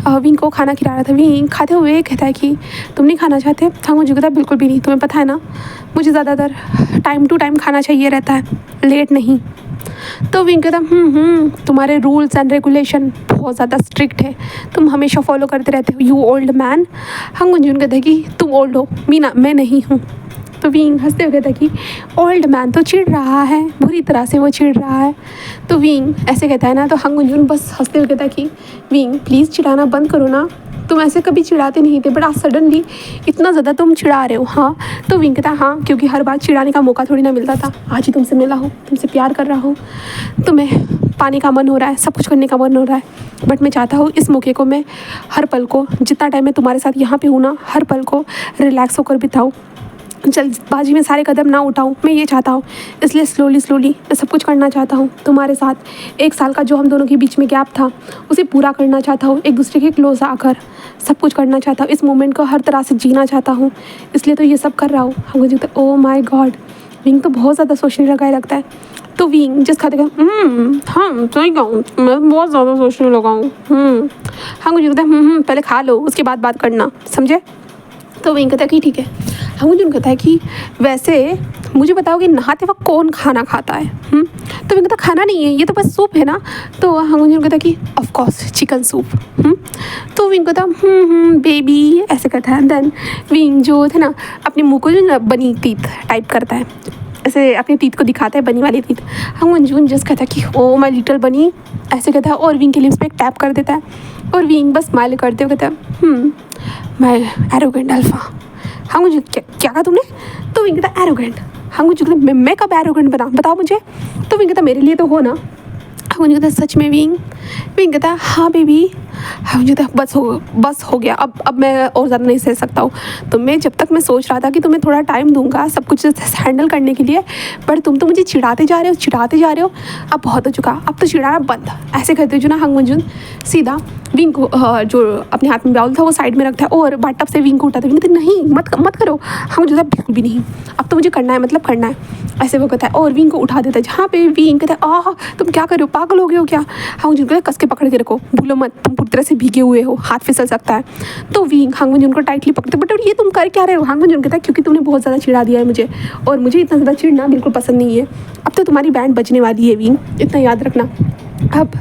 विंग को खाना खिला रहा था। विंग खाते हुए कहता है कि तुम नहीं खाना चाहते? हंगुंजुन कहता है बिल्कुल भी नहीं, तुम्हें पता है ना मुझे ज़्यादातर टाइम टू टाइम खाना चाहिए रहता है, लेट नहीं। तो विंग कहता तुम्हारे रूल्स एंड रेगुलेशन बहुत ज़्यादा स्ट्रिक्ट है, तुम हमेशा फॉलो करते रहते हो, यू ओल्ड मैन। हंगुंजुन कहता है कि तुम ओल्ड हो मीना, मैं नहीं हूँ। तो विंग हंसते हुए कहता है कि ओल्ड मैन तो चिढ़ रहा है, बुरी तरह से वो चिढ़ रहा है। तो विंग ऐसे कहता है ना, तो हंगुंजुन बस हंसते हुए कहता है कि विंग प्लीज़ चिढ़ाना बंद करो ना, तुम ऐसे कभी चिढ़ाते नहीं थे बट आज सडनली इतना ज़्यादा तुम चिढ़ा रहे हो। हाँ तो विंग कहता हाँ क्योंकि हर बार चिढ़ाने का मौका थोड़ी ना मिलता था, आज ही तुमसे मिला हूँ, तुमसे प्यार कर रहा हूँ, तुम्हें पाने का मन हो रहा है, सब कुछ करने का मन हो रहा है, बट मैं चाहता हूँ इस मौके को मैं हर पल को, जितना टाइम मैं तुम्हारे साथ यहाँ पे हूँ ना, हर पल को रिलैक्स होकर बिताऊँ, जल्दबाजी में सारे कदम ना उठाऊं, मैं ये चाहता हूँ। इसलिए स्लोली मैं सब कुछ करना चाहता हूँ तुम्हारे साथ। 1 साल का जो हम दोनों के बीच में गैप था उसे पूरा करना चाहता हूँ, एक दूसरे के क्लोज आकर सब कुछ करना चाहता हूँ, इस मोमेंट को हर तरह से जीना चाहता हूँ, इसलिए तो ये सब कर रहा हूँ। हम मुझे तो ओ माई गॉड, विंग तो बहुत ज़्यादा सोचने लगा है लगता है। तो विंग जिस खाते का हाँ सही कहूँ, मैं बहुत ज़्यादा सोचने लगा हूँ। हाँ मुझे कहता है पहले खा लो उसके बाद बात करना, समझे। तो विंग कहता है कि ठीक है। हाँ मुझे कहता है कि वैसे मुझे बताओ कि नहाते वक्त कौन खाना खाता है। तो विंग कहता खाना नहीं है, ये तो बस सूप है ना। तो हाँ मुझे कहता है कि ऑफ कोर्स चिकन सूप। तो विंग कहता बेबी ऐसे कहता है। देन विंग जो थे ना अपने मुँह को जो ना बनी टीथ टाइप करता है, ऐसे अपने टीथ को दिखाता है, बनी वाली टीथ। हाँ मंजून जस्ट कहता है कि ओ माई लिटिल बनी ऐसे कहता है, और विंग के लिप्स पे एक टैप कर देता है। और विंग बस स्माइल करते हुए कहता है मैं एरोगेंट अल्फा। हाँ मुझे क्या कहा तुमने। तो विंग कहता एरोगेंट। हाँ मुझे कहता मैं कब एरोगेंट बना, बताओ मुझे। तो विंग कहता मेरे लिए तो हो ना। हाँ मुझे कहता सच में विंग। विंग कहता हाँ बेबी। हाँ मुझे कहता बस हो गया, अब मैं और ज़्यादा नहीं सह सकता हूँ। तो मैं जब तक मैं सोच रहा था कि तुम्हें थोड़ा टाइम दूंगा सब कुछ हैंडल करने के लिए, पर तुम तो मुझे चिढ़ाते जा रहे हो। अब बहुत हो चुका, अब तो चिढ़ाना बंद। ऐसे करते जो ना हंग मंजून सीधा विंग को जो अपने हाथ में बाउल था वो साइड में रखता है और बाटअप से विंग को उठाता है। विंग नहीं मत करो। हाँ मुझे बिल्कुल भी नहीं, अब तो मुझे करना है, मतलब करना है। ऐसे वो कहता है और विंग को उठा देता है, जहाँ पे विंग कहता है तुम क्या कर रहे हो, पागल हो गए हो क्या। हाँ मुझे कहता है कस के पकड़ के रखो, भूलो मत तुम पूरी तरह से भीगे हुए हो, हाथ फिसल सकता है। तो विंग हांग मंजून को टाइटली पकड़ते, बट ये तुम कर क्या रहे हो। हांग मंजून कहता है क्योंकि तुमने बहुत ज़्यादा चिढ़ा दिया है मुझे, और मुझे इतना ज़्यादा चिढ़ना बिल्कुल पसंद नहीं है। अब तो तुम्हारी बैंड बजने वाली है विंग, इतना याद रखना। अब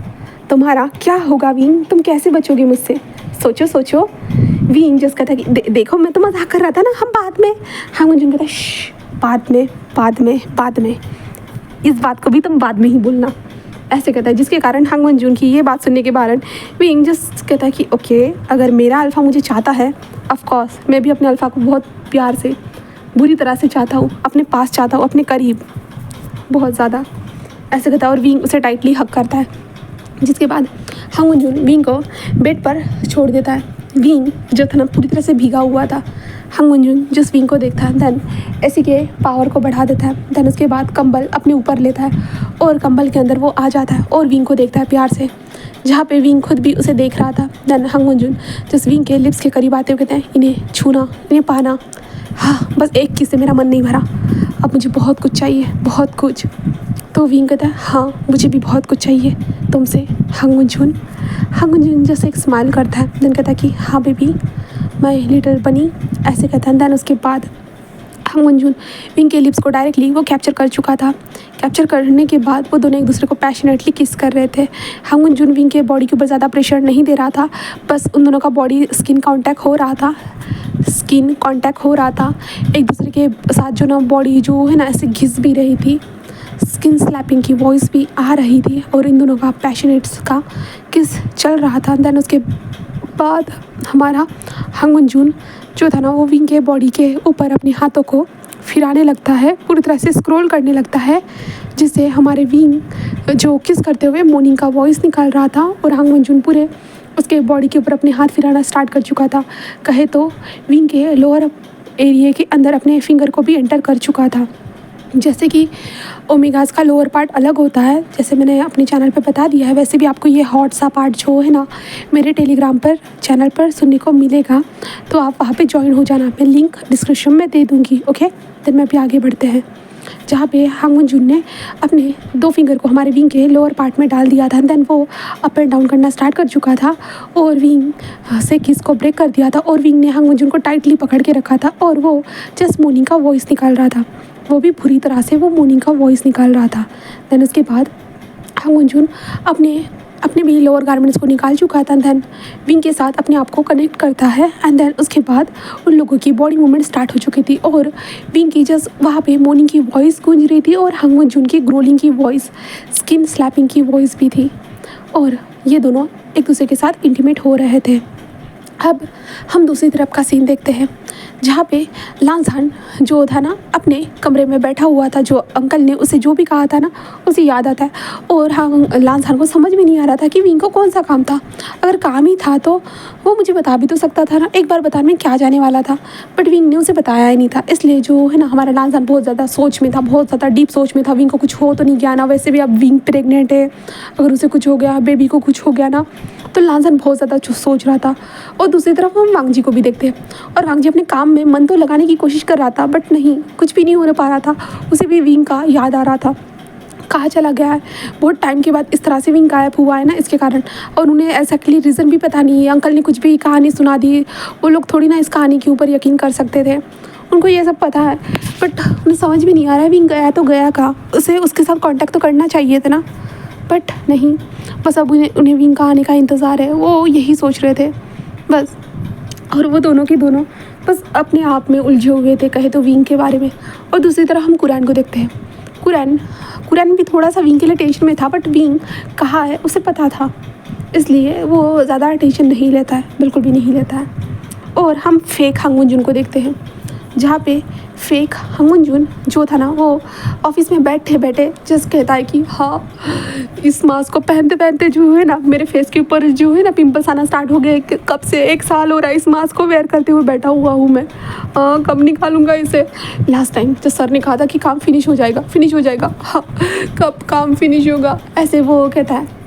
तुम्हारा क्या होगा विंग, तुम कैसे बचोगे मुझसे, सोचो। विंग जस्ट कहता है कि देखो मैं तो मजाक कर रहा था ना, हम बाद में। हांग मंजून कहता है बाद में इस बात को भी तुम बाद में ही बोलना, ऐसे कहता है। जिसके कारण हांग मंजून की ये बात सुनने के कारण विंग जस्ट कहता है कि ओके अगर मेरा अल्फ़ा मुझे चाहता है, ऑफ कोर्स मैं भी अपने अल्फ़ा को बहुत प्यार से बुरी तरह से चाहता हूँ, अपने पास चाहता हूँ, अपने करीब बहुत ज़्यादा, ऐसे कहता है। और विंग उसे टाइटली हक करता है, जिसके बाद हांग मंजून विंग को बेड पर छोड़ देता है। विंग जो था ना पूरी तरह से भीगा हुआ था। हांग मंजून जिस विंग को देखता है देन ऐसी के पावर को बढ़ा देता है। देन उसके बाद कंबल अपने ऊपर लेता है और कंबल के अंदर वो आ जाता है और विंग को देखता है प्यार से, जहाँ पे विंग खुद भी उसे देख रहा था। देन हांग मंजून जिस विंग के लिप्स के करीब आते हुए कहते हैं इन्हें छूना, इन्हें पाना, हाँ बस एक किस से मेरा मन नहीं भरा, अब मुझे बहुत कुछ चाहिए, बहुत कुछ। तो विंग कहता है हाँ मुझे भी बहुत कुछ चाहिए तुमसे हांग मंजून जैसे एक स्माइल करता है। देन कहता है कि हाँ बेबी माय लिटिल बनी, ऐसे कहता है। देन उसके बाद हांग मंजून विंग के लिप्स को डायरेक्टली वो कैप्चर कर चुका था। कैप्चर करने के बाद वो दोनों एक दूसरे को पैशनेटली किस कर रहे थे। हांग मंजून विंग के बॉडी के ऊपर ज़्यादा प्रेशर नहीं दे रहा था, बस उन दोनों का बॉडी स्किन कांटेक्ट हो रहा था एक दूसरे के साथ, जो ना बॉडी जो है ना ऐसे घिस भी रही थी, स्किन स्लैपिंग की वॉइस भी आ रही थी और इन दोनों का पैशनेट्स का किस चल रहा था। देन उसके बाद हमारा हांग मंजून जो था ना वो विंग के बॉडी के ऊपर अपने हाथों को फिराने लगता है, पूरी तरह से स्क्रॉल करने लगता है, जिससे हमारे विंग जो किस करते हुए मॉर्निंग का वॉइस निकाल रहा था और हांग मंजून पूरे उसके बॉडी के ऊपर अपने हाथ फिराना स्टार्ट कर चुका था। कहे तो विंग के लोअर एरिया के अंदर अपने फिंगर को भी एंटर कर चुका था। जैसे कि ओमेगास का लोअर पार्ट अलग होता है, जैसे मैंने अपने चैनल पर बता दिया है, वैसे भी आपको ये हॉट सा पार्ट जो है ना मेरे टेलीग्राम पर चैनल पर सुनने को मिलेगा, तो आप वहाँ पे ज्वाइन हो जाना। मैं लिंक डिस्क्रिप्शन में दे दूँगी। ओके देन मैं अभी आगे बढ़ते हैं, जहाँ पे हांग मंजून ने अपने 2 फिंगर को हमारे विंग के लोअर पार्ट में डाल दिया था। देन वो अप एंड डाउन करना स्टार्ट कर चुका था और विंग से किस को ब्रेक कर दिया था और विंग ने हांग मंजून को टाइटली पकड़ के रखा था और वो जस्ट मॉर्निंग का वॉइस निकाल रहा था, वो भी पूरी तरह से वो मॉर्निंग का वॉइस निकाल रहा था। देन उसके बाद हांग मंजून अपने भी लोअर गारमेंट्स को निकाल चुका था। देन विंग के साथ अपने आप को कनेक्ट करता है एंड देन उसके बाद उन लोगों की बॉडी मूवमेंट स्टार्ट हो चुकी थी और विंग की जस्ट वहाँ पे मॉर्निंग की वॉइस गूंज रही थी और हांग मंजून की ग्रोलिंग की वॉइस, स्किन स्लैपिंग की वॉइस भी थी और ये दोनों एक दूसरे के साथ इंटीमेट हो रहे थे। अब हम दूसरी तरफ का सीन देखते हैं, जहाँ पे लांसान जो था ना अपने कमरे में बैठा हुआ था, जो अंकल ने उसे जो भी कहा था ना उसे याद आता है। और हाँ, लांसान को समझ में नहीं आ रहा था कि विंग को कौन सा काम था। अगर काम ही था तो वो मुझे बता भी तो सकता था ना, एक बार बताने में क्या जाने वाला था। बट विंग ने उसे बताया ही नहीं था, इसलिए जो है ना हमारा लांसान बहुत ज़्यादा सोच में था, बहुत ज़्यादा डीप सोच में था। विंग को कुछ हो तो नहीं गया ना, वैसे भी अब विंग प्रेग्नेंट है, अगर उसे कुछ हो गया, बेबी को कुछ हो गया ना, तो लांसान बहुत ज़्यादा सोच रहा था। और दूसरी तरफ हम वांगजी को भी देखते हैं, और वांगजी अपने काम में मन तो लगाने की कोशिश कर रहा था, बट नहीं, कुछ भी नहीं हो पा रहा था। उसे भी विंग का याद आ रहा था, कहाँ चला गया है। बहुत टाइम के बाद इस तरह से विंग गायब हुआ है ना, इसके कारण। और उन्हें एग्जैक्टली रीज़न भी पता नहीं है, अंकल ने कुछ भी कहानी सुना दी, वो लोग थोड़ी ना इस कहानी के ऊपर यकीन कर सकते थे, उनको ये सब पता है। बट उन्हें समझ भी नहीं आ रहा है विंग गया तो गया कहाँ, उसे उसके साथ कांटेक्ट तो करना चाहिए था ना, बट नहीं। बस अब उन्हें विंग का आने का इंतज़ार है, वो यही सोच रहे थे बस। और वो दोनों के दोनों बस अपने आप में उलझे हुए थे, कहे तो विंग के बारे में। और दूसरी तरफ हम कुरैन को देखते हैं। कुरैन भी थोड़ा सा विंग के लिए टेंशन में था, बट विंग कहाँ है उसे पता था, इसलिए वो ज़्यादा टेंशन नहीं लेता है, बिल्कुल भी नहीं लेता है। और हम फेक हांगमुंजुन को देखते हैं, जहाँ पे फेक हांगमुंजुन जो था ना, वो ऑफिस में बैठे बैठे जस्ट कहता है कि हाँ, इस मास्क को पहनते पहनते जो है ना मेरे फेस के ऊपर जो है ना पिंपल्स आना स्टार्ट हो गए। कब से 1 साल हो रहा है इस मास्क को वेयर करते हुए बैठा हुआ हूँ मैं, कब निकालूंगा इसे। लास्ट टाइम जब सर ने कहा था कि काम फिनिश हो जाएगा, हाँ कब काम फिनिश होगा, ऐसे वो कहता है।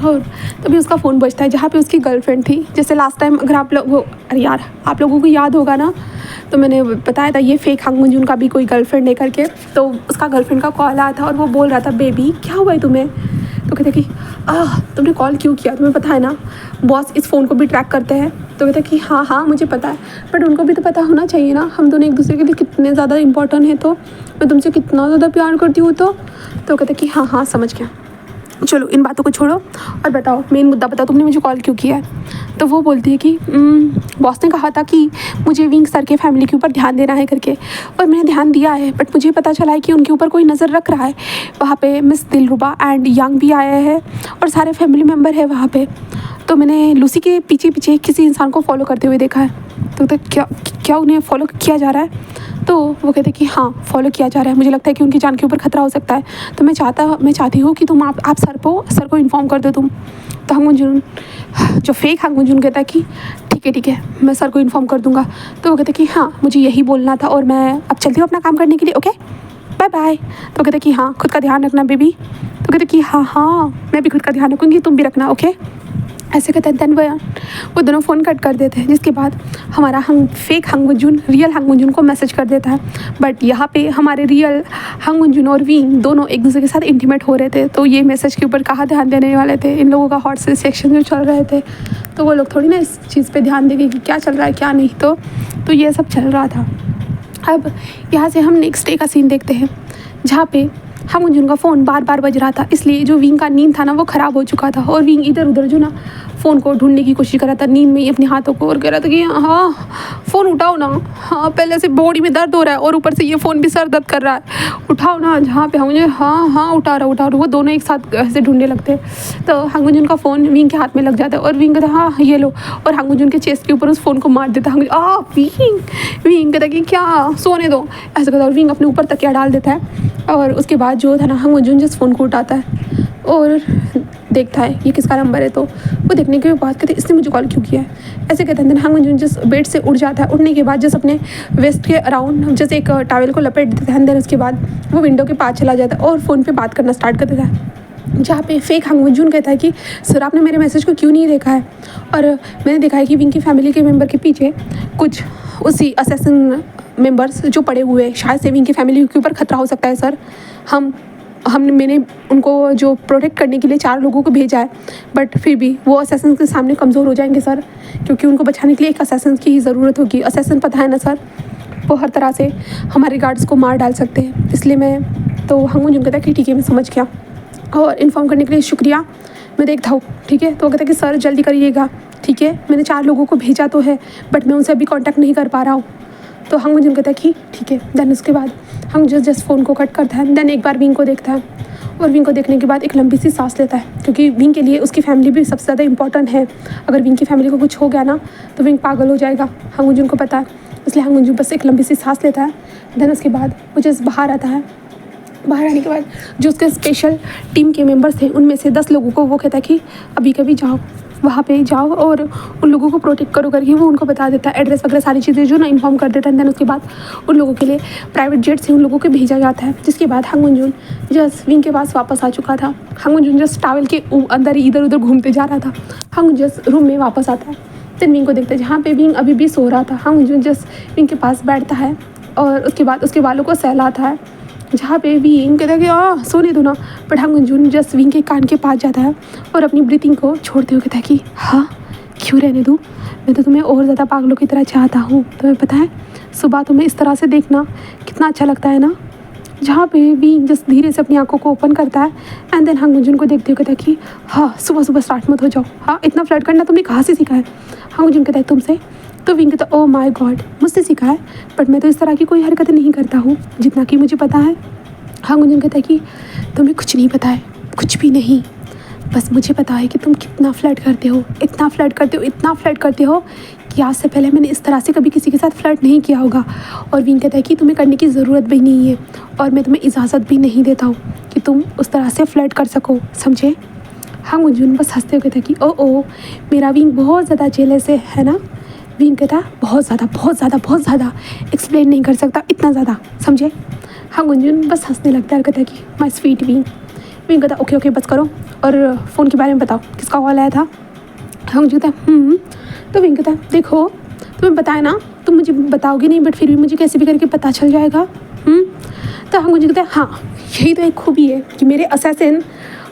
और तभी उसका फ़ोन बजता है, जहाँ पे उसकी गर्लफ्रेंड थी। जैसे लास्ट टाइम अगर आप लोग अरे यार आप लोगों को याद होगा ना, तो मैंने बताया था ये फेक हांगमुंजुन का भी कोई गर्लफ्रेंड है करके। तो उसका गर्लफ्रेंड का कॉल आया था और वो बोल रहा था, बेबी क्या हुआ है तुम्हें। तो कहते कि तुमने कॉल क्यों किया, तुम्हें पता है ना बॉस इस फ़ोन को भी ट्रैक करते हैं। तो कहते कि हाँ मुझे पता है, बट उनको भी तो पता होना चाहिए ना, हम दोनों एक दूसरे के लिए कितने ज़्यादा इंपॉर्टेंट हैं, तो मैं तुमसे कितना ज़्यादा प्यार करती हूँ। तो कहते कि हाँ समझ गया, चलो इन बातों को छोड़ो और बताओ मेन मुद्दा बताओ, तुमने मुझे कॉल क्यों किया है। तो वो बोलती है कि बॉस ने कहा था कि मुझे विंग सर के फैमिली के ऊपर ध्यान देना है करके, और मैंने ध्यान दिया है, बट मुझे पता चला है कि उनके ऊपर कोई नज़र रख रहा है। वहाँ पे मिस दिलरुबा एंड यांग भी आया है और सारे फैमिली मेम्बर है वहाँ पे। तो मैंने लूसी के पीछे पीछे किसी इंसान को फॉलो करते हुए देखा है। तो क्या उन्हें फॉलो किया जा रहा है। तो वो कहते कि हाँ फॉलो किया जा रहा है, मुझे लगता है कि उनकी जान के ऊपर खतरा हो सकता है। तो मैं चाहती हूँ कि तुम आप सर को इन्फॉर्म कर दो तुम। तो हांगमुंजुन जो फेक हांगमुंजुन कहता है कि ठीक है मैं सर को इन्फॉर्म कर दूँगा। तो वो कहते कि हाँ मुझे यही बोलना था और मैं अब चलती हूँ अपना काम करने के लिए, ओके बाय बाय। तो कहते कि हाँ खुद का ध्यान रखना बेबी। तो कहते कि हाँ मैं भी खुद का ध्यान रखूँगी, तुम भी रखना, ओके ऐसे कहते हैं। देन वो दोनों फ़ोन कट कर देते हैं, जिसके बाद हमारा फेक हांगमुंजुन रियल हांगमुंजुन को मैसेज कर देता है। बट यहाँ पे हमारे रियल हांगमुंजुन और विंग दोनों एक दूसरे के साथ इंटीमेट हो रहे थे, तो ये मैसेज के ऊपर कहाँ ध्यान देने वाले थे। इन लोगों का हॉट सेक्शन जो चल रहे थे, तो वो लोग थोड़ी ना इस चीज़ पर ध्यान देंगे कि क्या चल रहा है क्या नहीं। तो ये सब चल रहा था। अब यहाँ से हम नेक्स्ट डे का सीन देखते हैं, जहाँ पे हांगमुंजुन का फ़ोन बार बार बज रहा था, इसलिए जो विंग का नींद था ना वो ख़राब हो चुका था। और विंग इधर उधर जो ना फ़ोन को ढूंढने की कोशिश कर रहा था नींद में ही अपने हाथों को, और कह रहा था कि हाँ फ़ोन उठाओ ना, हाँ पहले से बॉडी में दर्द हो रहा है और ऊपर से ये फ़ोन भी सर दर्द कर रहा है, उठाओ ना। जहाँ पे हांगमुंजुन हाँ उठा रहा। वो दोनों एक साथ ऐसे ढूंढने लगते हैं। तो हांगमुंजुन का फ़ोन विंग के हाथ में लग जाता है और विंग कहता हाँ ये लो, और हांगमुंजुन के चेस्ट के ऊपर उस फ़ोन को मार देता है। विंग कहता कि क्या सोने दो, ऐसा कहता है। और विंग अपने ऊपर तकिया डाल देता है, और उसके बाद जो था ना हांगमुंजुन जिस फ़ोन को उठाता है और देखता है ये किसका नंबर है। तो वो देखने के बाद कहते इसने मुझे कॉल क्यों किया है, ऐसे कहते हैं। हांगमुंजुन जिस बेड से उठ जाता है, उठने के बाद जैसे अपने वेस्ट के अराउंड जैसे एक टॉवल को लपेट देता है। देन उसके बाद वो विंडो के पास चला जाता है और फ़ोन पे बात करना स्टार्ट कर देता है, जहाँ पे फेक हांगमुंजुन कहता है कि सर आपने मेरे मैसेज को क्यों नहीं देखा है। और मैंने देखा है कि विंग की फैमिली के मेम्बर के पीछे कुछ उसी असैसिन मेंबर्स जो पड़े हुए हैं, शायद से विंग की फैमिली के ऊपर खतरा हो सकता है सर। मैंने उनको जो प्रोटेक्ट करने के लिए 4 लोगों को भेजा है, बट फिर भी वो असैसिन के सामने कमज़ोर हो जाएंगे सर, क्योंकि उनको बचाने के लिए एक असैसिन की ज़रूरत होगी। असैसिन पता है ना सर, वो हर तरह से हमारे गार्ड्स को मार डाल सकते हैं, इसलिए मैं तो हांगमुंजुन कहता है कि ठीक है मैं समझ गया और इन्फॉर्म करने के लिए शुक्रिया, मैं देखता हूँ ठीक है। तो वो कहता है कि सर जल्दी करिएगा, ठीक है मैंने 4 लोगों को भेजा तो है, बट मैं उनसे अभी कांटेक्ट नहीं कर पा रहा हूँ। तो हांगमुंजुन कहता है कि ठीक है। देन उसके बाद हांगमुंजुन जस्ट फ़ोन को कट करता है। देन एक बार विंग को देखता है, और विंग को देखने के बाद एक लंबी सी सांस लेता है, क्योंकि विंग के लिए उसकी फैमिली भी सबसे ज़्यादा इंपॉर्टेंट है। अगर विंग की फैमिली को कुछ हो गया ना तो विंग पागल हो जाएगा, हांगमुंजुन को पता है। इसलिए हांग मंजून बस एक लंबी सी सांस लेता है। देन उसके बाद वो जस्ट बाहर आता है। बाहर आने के बाद जो उसके स्पेशल टीम के मेंबर्स थे उनमें से 10 लोगों को वो कहता है कि अभी कभी जाओ, वहाँ पे जाओ और उन लोगों को प्रोटेक्ट करो करके वो उनको बता देता है, एड्रेस वगैरह सारी चीज़ें जो ना इन्फॉर्म कर देता है। देन उसके बाद उन लोगों के लिए प्राइवेट जेट से उन लोगों को भेजा जाता है। जिसके बाद हांग मंजून जस्ट विंग के पास वापस आ चुका था। हांग मंजून जस्ट टावल के अंदर इधर उधर घूमते जा रहा था। हांग मंजून जस्ट रूम में वापस आता है। देन विंग को देखता है जहाँ पे विंग अभी भी सो रहा था। हांग मंजून जस्ट विंग के पास बैठता है और उसके बाद उसके बालों को सहलाता है, जहाँ पे विंग कहता है कि सोने दो ना। बट हांग मंजून जस्ट विंग के कान के पास जाता है और अपनी ब्रीथिंग को छोड़ते हुए कहता है कि हाँ क्यों रहने दूँ, मैं तो तुम्हें और ज़्यादा पागलों की तरह चाहता हूँ। तुम्हें पता है सुबह तुम्हें इस तरह से देखना कितना अच्छा लगता है ना। जहाँ पे विंग जस्ट धीरे से अपनी आंखों को ओपन करता है एंड देन हांग मंजून को देखते हुए कहता है कि हाँ सुबह सुबह स्टार्ट मत हो जाओ, हाँ इतना फ्लर्ट करना तुमने कहाँ से सीखा है। हांग मंजून कहता है तुमसे। तो विंग कहता है ओह माय गॉड मुझसे सीखा है, बट मैं तो इस तरह की कोई हरकत नहीं करता हूँ जितना कि मुझे पता है। हांग मंजून कहता है कि तुम्हें कुछ नहीं पता है, कुछ भी नहीं, बस मुझे पता है कि तुम कितना फ्लर्ट करते हो, इतना फ्लर्ट करते हो, इतना फ्लर्ट करते हो कि आज से पहले मैंने इस तरह से कभी किसी के साथ फ्लर्ट नहीं किया होगा। और विंग कहता है कि तुम्हें करने की ज़रूरत भी नहीं है और मैं तुम्हें इजाज़त भी नहीं देता हूँ कि तुम उस तरह से फ्लर्ट कर सको, समझे। हांग मंजून बस हंसते हुए कहता है कि ओ मेरा विंग बहुत ज़्यादा जेलस है ना। विंग कहता है बहुत ज़्यादा बहुत ज़्यादा बहुत ज़्यादा, एक्सप्लेन नहीं कर सकता इतना ज़्यादा, समझे। हांग मंजून बस हंसने लगता है और कहता है कि माय स्वीट विंग। विंग कहता है ओके बस करो और फ़ोन के बारे में बताओ, किसका कॉल आया था। हांग मंजून कहता है तो विंग कहता है देखो तुम्हें बताया ना, तुम मुझे बताओगे नहीं बट फिर भी मुझे कैसे भी करके पता चल जाएगा। तो हांग मंजून कहता है हाँ यही तो एक खूबी है कि मेरे असैसिन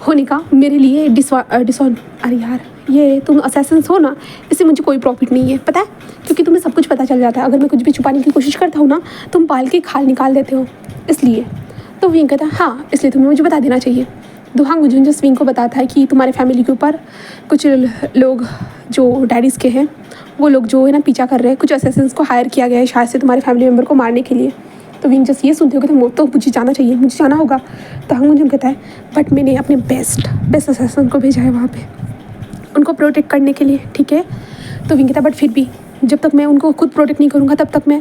होने का मेरे लिए डिसऑन अरे यार ये तुम असैसिन्स हो ना, इससे मुझे कोई प्रॉफिट नहीं है, पता है, क्योंकि तुम्हें सब कुछ पता चल जाता है। अगर मैं कुछ भी छुपाने की कोशिश करता हूँ ना तुम पाल के खाल निकाल देते हो, इसलिए। तो विंग कहता है हाँ इसलिए तुम्हें मुझे बता देना चाहिए। तो हांग मंजून जस्ट विंग को बताता है कि तुम्हारे फैमिली के ऊपर कुछ लोग जो डैडीज़ के हैं वो लोग जो है ना पीछा कर रहे हैं, कुछ असैसिन्स को हायर किया गया है शायद से तुम्हारे फैमिली मेम्बर को मारने के लिए। तो विंग जस्ट ये सुनते हो कि तो मुझे जाना चाहिए, मुझे जाना होगा। तो हांग मंजून कहता है बट मैंने अपने बेस्ट असैसिन को भेजा है वहाँ पे उनको प्रोटेक्ट करने के लिए, ठीक है। तो विंग कहता है बट फिर भी जब तक मैं उनको खुद प्रोटेक्ट नहीं करूँगा तब तक मैं।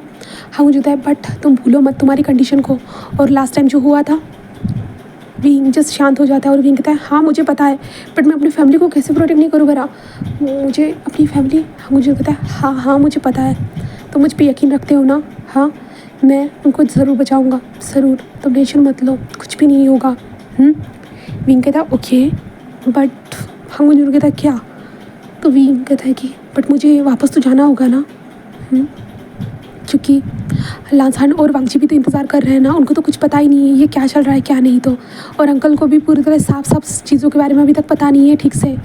हांग मंजून कहता है बट तुम भूलो मत तुम्हारी कंडीशन को और लास्ट टाइम जो हुआ था। विंग जस्ट शांत हो जाता है और विंग कहता है हाँ मुझे पता है बट मैं अपनी फैमिली को कैसे प्रोटेक्ट नहीं करूँ भरा, मुझे अपनी फैमिली। हांग मंजून कहता है हाँ मुझे पता है, तो मुझ पर यकीन रखते हो ना। हाँ मैं उनको ज़रूर बचाऊँगा, ज़रूर, तुम टेंशन मत लो, कुछ भी नहीं होगा। विंग कहता है ओके बट हांग मंजून कहता है क्या। तो विंग कहता है कि बट मुझे वापस तो जाना होगा ना, क्योंकि लांसान और वांगजी भी तो इंतज़ार कर रहे हैं ना, उनको तो कुछ पता ही नहीं है ये क्या चल रहा है क्या नहीं। तो और अंकल को भी पूरी तरह साफ चीज़ों के बारे में अभी तक पता नहीं है ठीक से।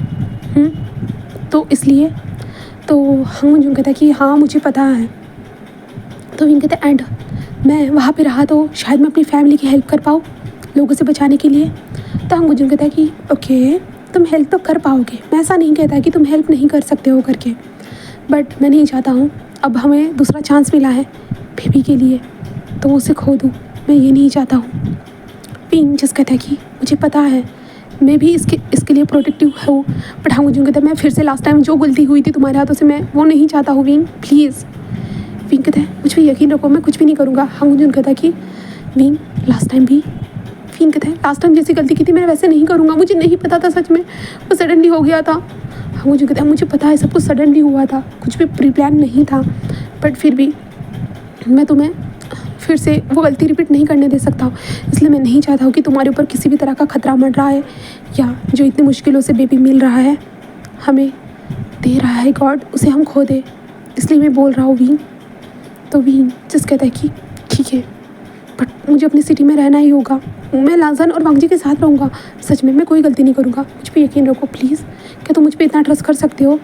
तो इसलिए तो हांग मंजून कहता है कि हाँ मुझे पता है। तो विंग कहता है एंड मैं वहाँ पे रहा तो शायद मैं अपनी फैमिली की हेल्प कर पाऊँ लोगों से बचाने के लिए। तो हांग मंजून कहता है कि ओके तुम हेल्प तो कर पाओगे, मैं ऐसा नहीं कहता कि तुम हेल्प नहीं कर सकते हो करके, बट मैं नहीं चाहता हूँ अब हमें दूसरा चांस मिला है बेबी के लिए तो उसे खो दूँ, मैं ये नहीं चाहता हूँ। विंग जस्ट कहता है कि मुझे पता है मैं भी इसके लिए प्रोटेक्टिव हूँ, बट हांग मंजून कहता है मैं फिर से लास्ट टाइम जो गलती हुई थी तुम्हारे हाथों से मैं वो नहीं चाहता हूँ विंग प्लीज़। विंग कहता है मुझ पर यकीन रखो मैं कुछ भी नहीं करूँगा। हांग मंजून कहता है कि विंग लास्ट टाइम भी। विंग कहता है लास्ट टाइम जैसी गलती की थी मैं वैसे नहीं करूँगा, मुझे नहीं पता था सच में, वो सडनली हो गया था। हांग मंजून कहता है मुझे पता है सब कुछ सडनली हुआ था, कुछ भी प्री प्लान नहीं था, बट फिर भी मैं तुम्हें फिर से वो गलती रिपीट नहीं करने दे सकता हूँ, इसलिए मैं नहीं चाहता हूँ कि तुम्हारे ऊपर किसी भी तरह का खतरा मंड रहा है या जो इतनी मुश्किलों से बेबी मिल रहा है हमें दे रहा है गॉड उसे हम खो दे, इसलिए मैं बोल रहा हूँ विंग। तो विंग जस्ट कहता है कि ठीक है बट मुझे अपनी सिटी में रहना ही होगा, मैं लांसान और वांगजी के साथ रहूँगा, सच में मैं कोई गलती नहीं करूँगा, मुझ पर यकीन रखो प्लीज़। क्या तुम मुझ पर इतना ट्रस्ट कर सकते हो।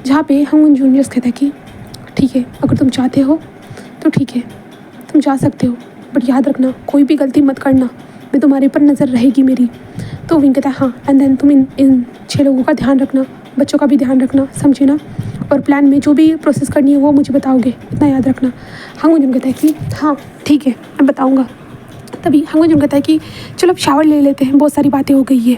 जहाँ पे हांग मंजून जस्ट कहता है कि ठीक है अगर तुम चाहते हो तो ठीक है तुम जा सकते हो, बट याद रखना कोई भी गलती मत करना, मैं तुम्हारे ऊपर नज़र रहेगी मेरी। तो विंग कहता है हाँ एंड देन तुम इन 6 लोगों का ध्यान रखना, बच्चों का भी ध्यान रखना, समझे ना, और प्लान में जो भी प्रोसेस करनी है वो मुझे बताओगे, इतना याद रखना। हांग मंजून कहता है कि हाँ ठीक है मैं बताऊँगा। तभी हांग मंजून कहता है कि चलो अब शावर ले लेते हैं, बहुत सारी बातें हो गई है।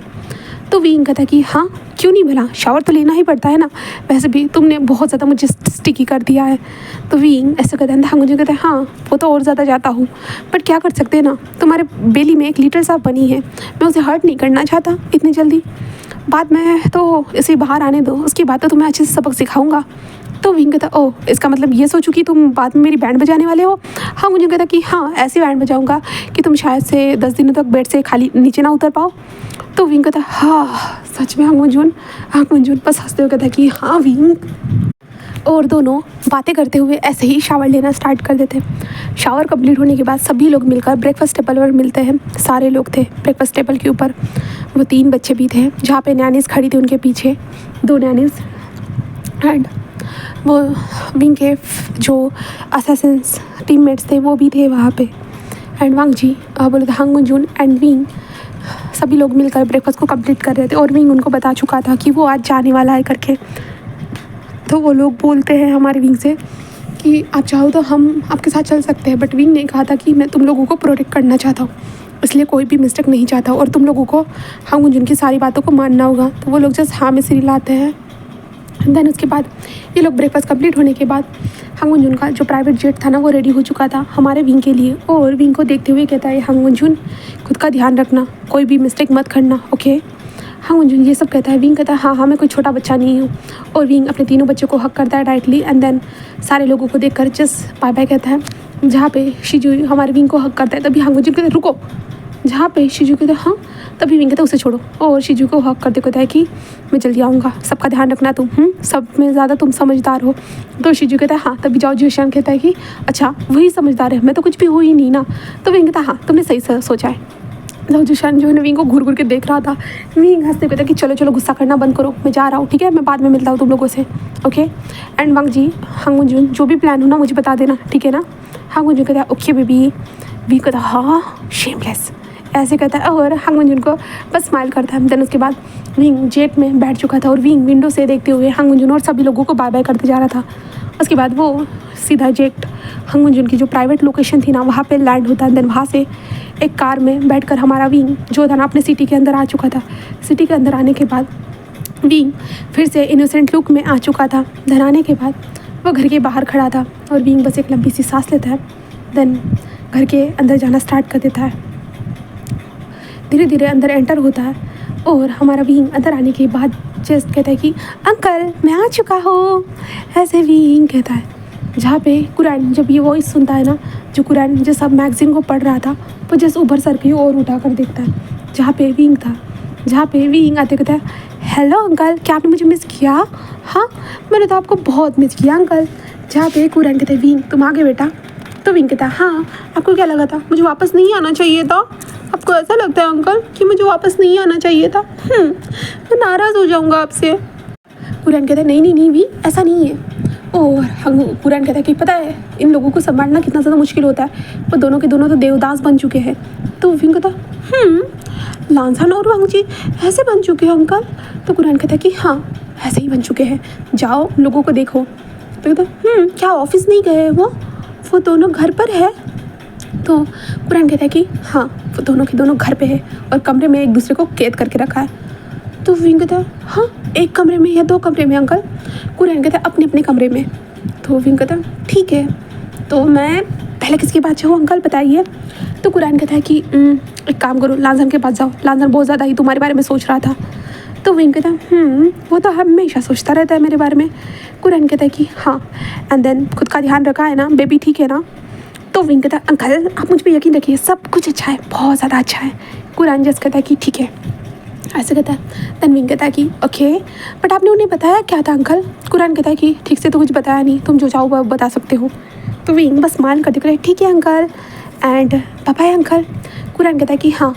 तो विंग कहता है कि हाँ क्यों क्यों नहीं भला, शावर तो लेना ही पड़ता है ना, वैसे भी तुमने बहुत ज़्यादा मुझे स्टिकी कर दिया है। तो विंग ऐसे कहते हैं, हाँ मुझे कहते हैं हाँ वो तो और ज़्यादा जाता हूँ, बट क्या कर सकते हैं ना, तुम्हारे बेली में एक लीटर सांप बनी है, मैं उसे हर्ट नहीं करना चाहता इतनी जल्दी, बाद में तो इसे बाहर आने दो, उसके बाद तो तुम्हें अच्छे से सबक सिखाऊंगा। तो विंग कहता ओह इसका मतलब ये सोचूं कि तुम बाद में मेरी बैंड बजाने वाले हो। हाँ मुझे कहता कि हाँ ऐसी बैंड बजाऊंगा कि तुम शायद से 10 दिनों तक बेड से खाली नीचे ना उतर पाओ। तो विंग कहता हाँ सच में आँख मंजून बस हंसते हुए कहता कि हाँ विंग। और दोनों बातें करते हुए ऐसे ही शावर लेना स्टार्ट कर देते हैं। शावर कंप्लीट होने के बाद सभी लोग मिलकर ब्रेकफास्ट टेबल पर मिलते हैं। सारे लोग थे ब्रेकफास्ट टेबल के ऊपर, वो 3 बच्चे भी थे जहाँ पे नैनीज़ खड़ी थी, उनके पीछे 2 नैनीज़ एंड वो विंग के जो असैसिन्स टीममेट्स थे वो भी थे वहाँ पे। एंड वांग जी बोले थे हांग मुंजून एंड विंग सभी लोग मिलकर ब्रेकफास्ट को कंप्लीट कर रहे थे और विंग उनको बता चुका था कि वो आज जाने वाला है करके। तो वो लोग बोलते हैं हमारे विंग से कि आप चाहो तो हम आपके साथ चल सकते हैं, बट विंग ने कहा था कि मैं तुम लोगों को प्रोटेक्ट करना चाहता हूँ, इसलिए कोई भी मिस्टेक नहीं चाहता और तुम लोगों को हांग मुंजून की सारी बातों को मानना होगा। तो वो लोग जस्ट हाँ में सिर हिलाते हैं। देन उसके बाद ये लोग ब्रेकफास्ट कंप्लीट होने के बाद हांग मुंजून का जो प्राइवेट जेट था ना वो रेडी हो चुका था हमारे विंग के लिए, और विंग को देखते हुए कहता है हांग मुंजून खुद का ध्यान रखना, कोई भी मिस्टेक मत करना, ओके। हांग मुंजून ये सब कहता है। विंग कहता है हाँ हाँ मैं कोई छोटा बच्चा नहीं हूँ, और विंग अपने तीनों बच्चों को हक करता है डायरेक्टली एंड देन सारे लोगों को देखकर जस्ट बाय बाय कहता है। जहाँ पे शिजू हमारे विंग को हक करता है तभी हांग मुंजून कहता है रुको, जहाँ पे शिजू कहता है हाँ तभी विंग कहता है उसे छोड़ो, और शिजू को हक करते कहता है कि मैं जल्दी आऊँगा, सबका ध्यान रखना तुम, सब में ज़्यादा तुम समझदार हो। तो शिजू कहता है हाँ तभी जाओ जिशान कहता है कि अच्छा वही समझदार है, मैं तो कुछ भी हो ही नहीं ना। तो विंग कहता है हाँ तुमने सही सोचा है। तो जिशान जो है विंग को घूर घूर के देख रहा था। विंग हंसते कहता कि चलो चलो गुस्सा करना बंद करो, मैं जा रहा हूँ, ठीक है मैं बाद में मिलता हूँ तुम लोगों से, ओके। एंड वांग जी हांग मुंजून जो भी प्लान हो ना मुझे बता देना, ठीक है ना। हांग मुंजून कहता है ओके बेबी। विंग कहता हाँ शेमलेस ऐसे कहता है और हांग मुंजून को बस स्माइल करता है। देन उसके बाद विंग जेट में बैठ चुका था और विंग विंडो से देखते हुए हांग मुंजून और सभी लोगों को बाय बाय करते जा रहा था। उसके बाद वो सीधा जेट हांग मुंजून की जो प्राइवेट लोकेशन थी ना वहाँ पे लैंड होता है। देन वहाँ से एक कार में बैठकर हमारा विंग जो था ना अपने सिटी के अंदर आ चुका था। सिटी के अंदर आने के बाद विंग फिर से इनोसेंट लुक में आ चुका था। देन आने के बाद वो घर के बाहर खड़ा था और विंग बस एक लंबी सी सांस लेता है। देन घर के अंदर जाना स्टार्ट कर देता है, धीरे धीरे अंदर एंटर होता है और हमारा विंग अंदर आने के बाद जस्ट कहता है कि अंकल मैं आ चुका हूँ, ऐसे विंग कहता है। जहाँ पे कुरैन जब ये वॉइस सुनता है ना, जो कुरैन जो सब मैगजीन को पढ़ रहा था वो जस्ट ऊपर सर के और उठा कर देखता है जहाँ पे विंग था। जहाँ पे विंग आते कहता है हेलो अंकल क्या आपने मुझे मिस किया? हाँ मैंने तो आपको बहुत मिस किया अंकल। जहाँ पे कुरैन कहता है विंग तुम आ गए बेटा। तो विंग कहता है हाँ आपको क्या लगा था मुझे वापस नहीं आना चाहिए था? आपको ऐसा लगता है अंकल कि मुझे वापस नहीं आना चाहिए था? मैं नाराज़ हो जाऊँगा आपसे। कुरैन कहता है नहीं नहीं नहीं भी ऐसा नहीं है। और हम कुरैन कहता है कि पता है इन लोगों को संभालना कितना ज़्यादा मुश्किल होता है, वो दोनों के दोनों तो देवदास बन चुके हैं। तो विंग कहता लांसान और वांग जी ऐसे बन चुके हैं अंकल? तो कुरैन कहता है कि हाँ ऐसे ही बन चुके हैं, जाओ लोगों को देखो। तो कहता क्या ऑफिस नहीं गए वो दोनों घर पर है? तो कुरैन कहता है कि हाँ वो दोनों के दोनों घर पे है और कमरे में एक दूसरे को कैद करके रखा है। तो विंग कहता है हाँ एक कमरे में या 2 कमरे में अंकल? कुरैन कहता है अपने अपने कमरे में। तो विंग कहता है ठीक है तो मैं पहले किसके पास जाऊँ अंकल बताइए। तो कुरैन कहता है कि एक काम करो लांजन के पास जाओ, लांजन बहुत ज़्यादा ही तुम्हारे बारे में सोच रहा था। तो विंग कहता है वो तो हमेशा सोचता रहता है मेरे बारे में। कुरैन कहता है कि हाँ एंड देन खुद का ध्यान रखा है ना बेबी, ठीक है ना? तो विंग कहता है अंकल आप मुझ पर यकीन रखिए सब कुछ अच्छा है, बहुत ज़्यादा अच्छा है। कुरैन जस्ट कहता है कि ठीक है ऐसे कहता है। देन विंग कहता है कि ओके बट आपने उन्हें बताया क्या था अंकल? कुरैन कहता है कि ठीक से तो कुछ बताया नहीं, तुम जो चाहो वो बता सकते हो। तो विंग बस स्माइल करते कहता है ठीक है अंकल एंड बाय अंकल। कुरैन कहता है कि हाँ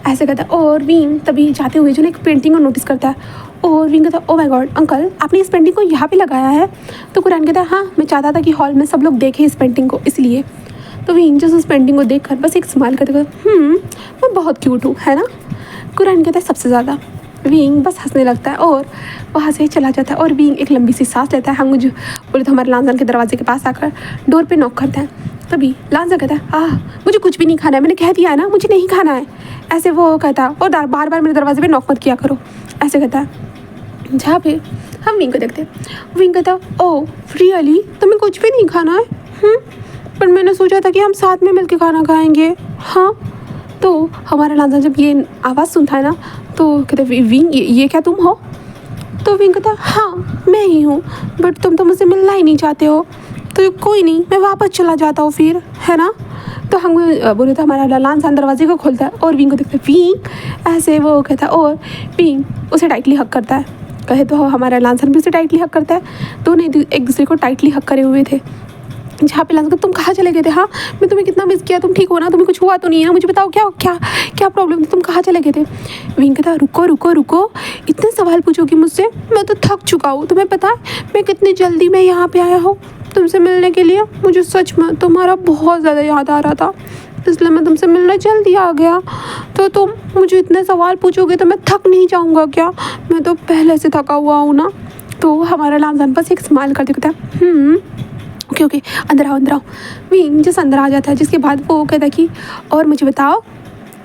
ऐसे कहता है। और विंग तभी जाते हुए जो ना एक पेंटिंग को नोटिस करता है और विंग कहता है ओ माय गॉड अंकल आपने इस पेंटिंग को यहाँ पे लगाया है? तो कुरैन कहता है हाँ मैं चाहता था कि हॉल में सब लोग देखें इस पेंटिंग को इसलिए। तो विंग जस्ट उस पेंटिंग को देख कर बस एक स्माइल करते मैं बहुत क्यूट हूँ है ना? कुरैन कहता है सबसे ज़्यादा। विंग बस हंसने लगता है और वहाँ से चला जाता है और विंग एक लंबी सी सांस लेता है। हाँ मुझे बोले तो हमारे लांजन के दरवाजे के पास आकर डोर पे नॉक करता है। तभी लांजन कहता है मुझे कुछ भी नहीं खाना है, मैंने कह दिया है ना मुझे नहीं खाना है। ऐसे वो कहता है और बार बार मेरे दरवाजे पे नॉक मत किया करो, ऐसे कहता है। जहाँ पे हम विंग को देखते विंग कहता ओह रियली तुम्हें कुछ भी नहीं खाना है? पर मैंने सोचा था कि हम साथ में मिलकर खाना खाएंगे। हाँ, तो हमारा लांसन जब ये आवाज़ सुनता है ना तो कहते विंग ये क्या तुम हो? तो विंग कहता हाँ मैं ही हूँ, बट तुम तो मुझसे मिलना ही नहीं चाहते हो, तो कोई नहीं मैं वापस चला जाता हूँ फिर, है ना। तो हम बोले तो हमारा लांसन दरवाजे को खोलता है और विंग को देखता है विंग ऐसे वो कहता है और विंग उसे टाइटली हक करता है। कहे तो हमारा लांसन भी उसे टाइटली हक करता है। दोनों एक दूसरे को टाइटली हक करे हुए थे। जहाँ पे लांसन तुम कहाँ चले गए थे? हाँ मैं तुम्हें कितना मिस किया, तुम ठीक हो ना? तुम्हें कुछ हुआ तो नहीं है ना? मुझे बताओ क्या क्या क्या प्रॉब्लम थी, तुम कहाँ चले गए थे? विंग कहता रुको रुको रुको, इतने सवाल पूछोगी मुझसे? मैं तो थक चुका हूँ, तुम्हें पता है मैं कितनी जल्दी मैं यहाँ पे आया हूँ तुमसे मिलने के लिए। मुझे सच में तुम्हारा बहुत ज़्यादा याद आ रहा था, इसलिए मैं तुमसे मिलने जल्दी आ गया। तो तुम मुझे इतने सवाल पूछोगे तो मैं थक नहीं जाऊँगा क्या? मैं तो पहले से थका हुआ हूँ ना। तो हमारा लांसन बस एक स्माइल करते कहता है ओके ओके अंदर आओ। विंग जिस अंदर आ जाता है, जिसके बाद वो कहता है कि और मुझे बताओ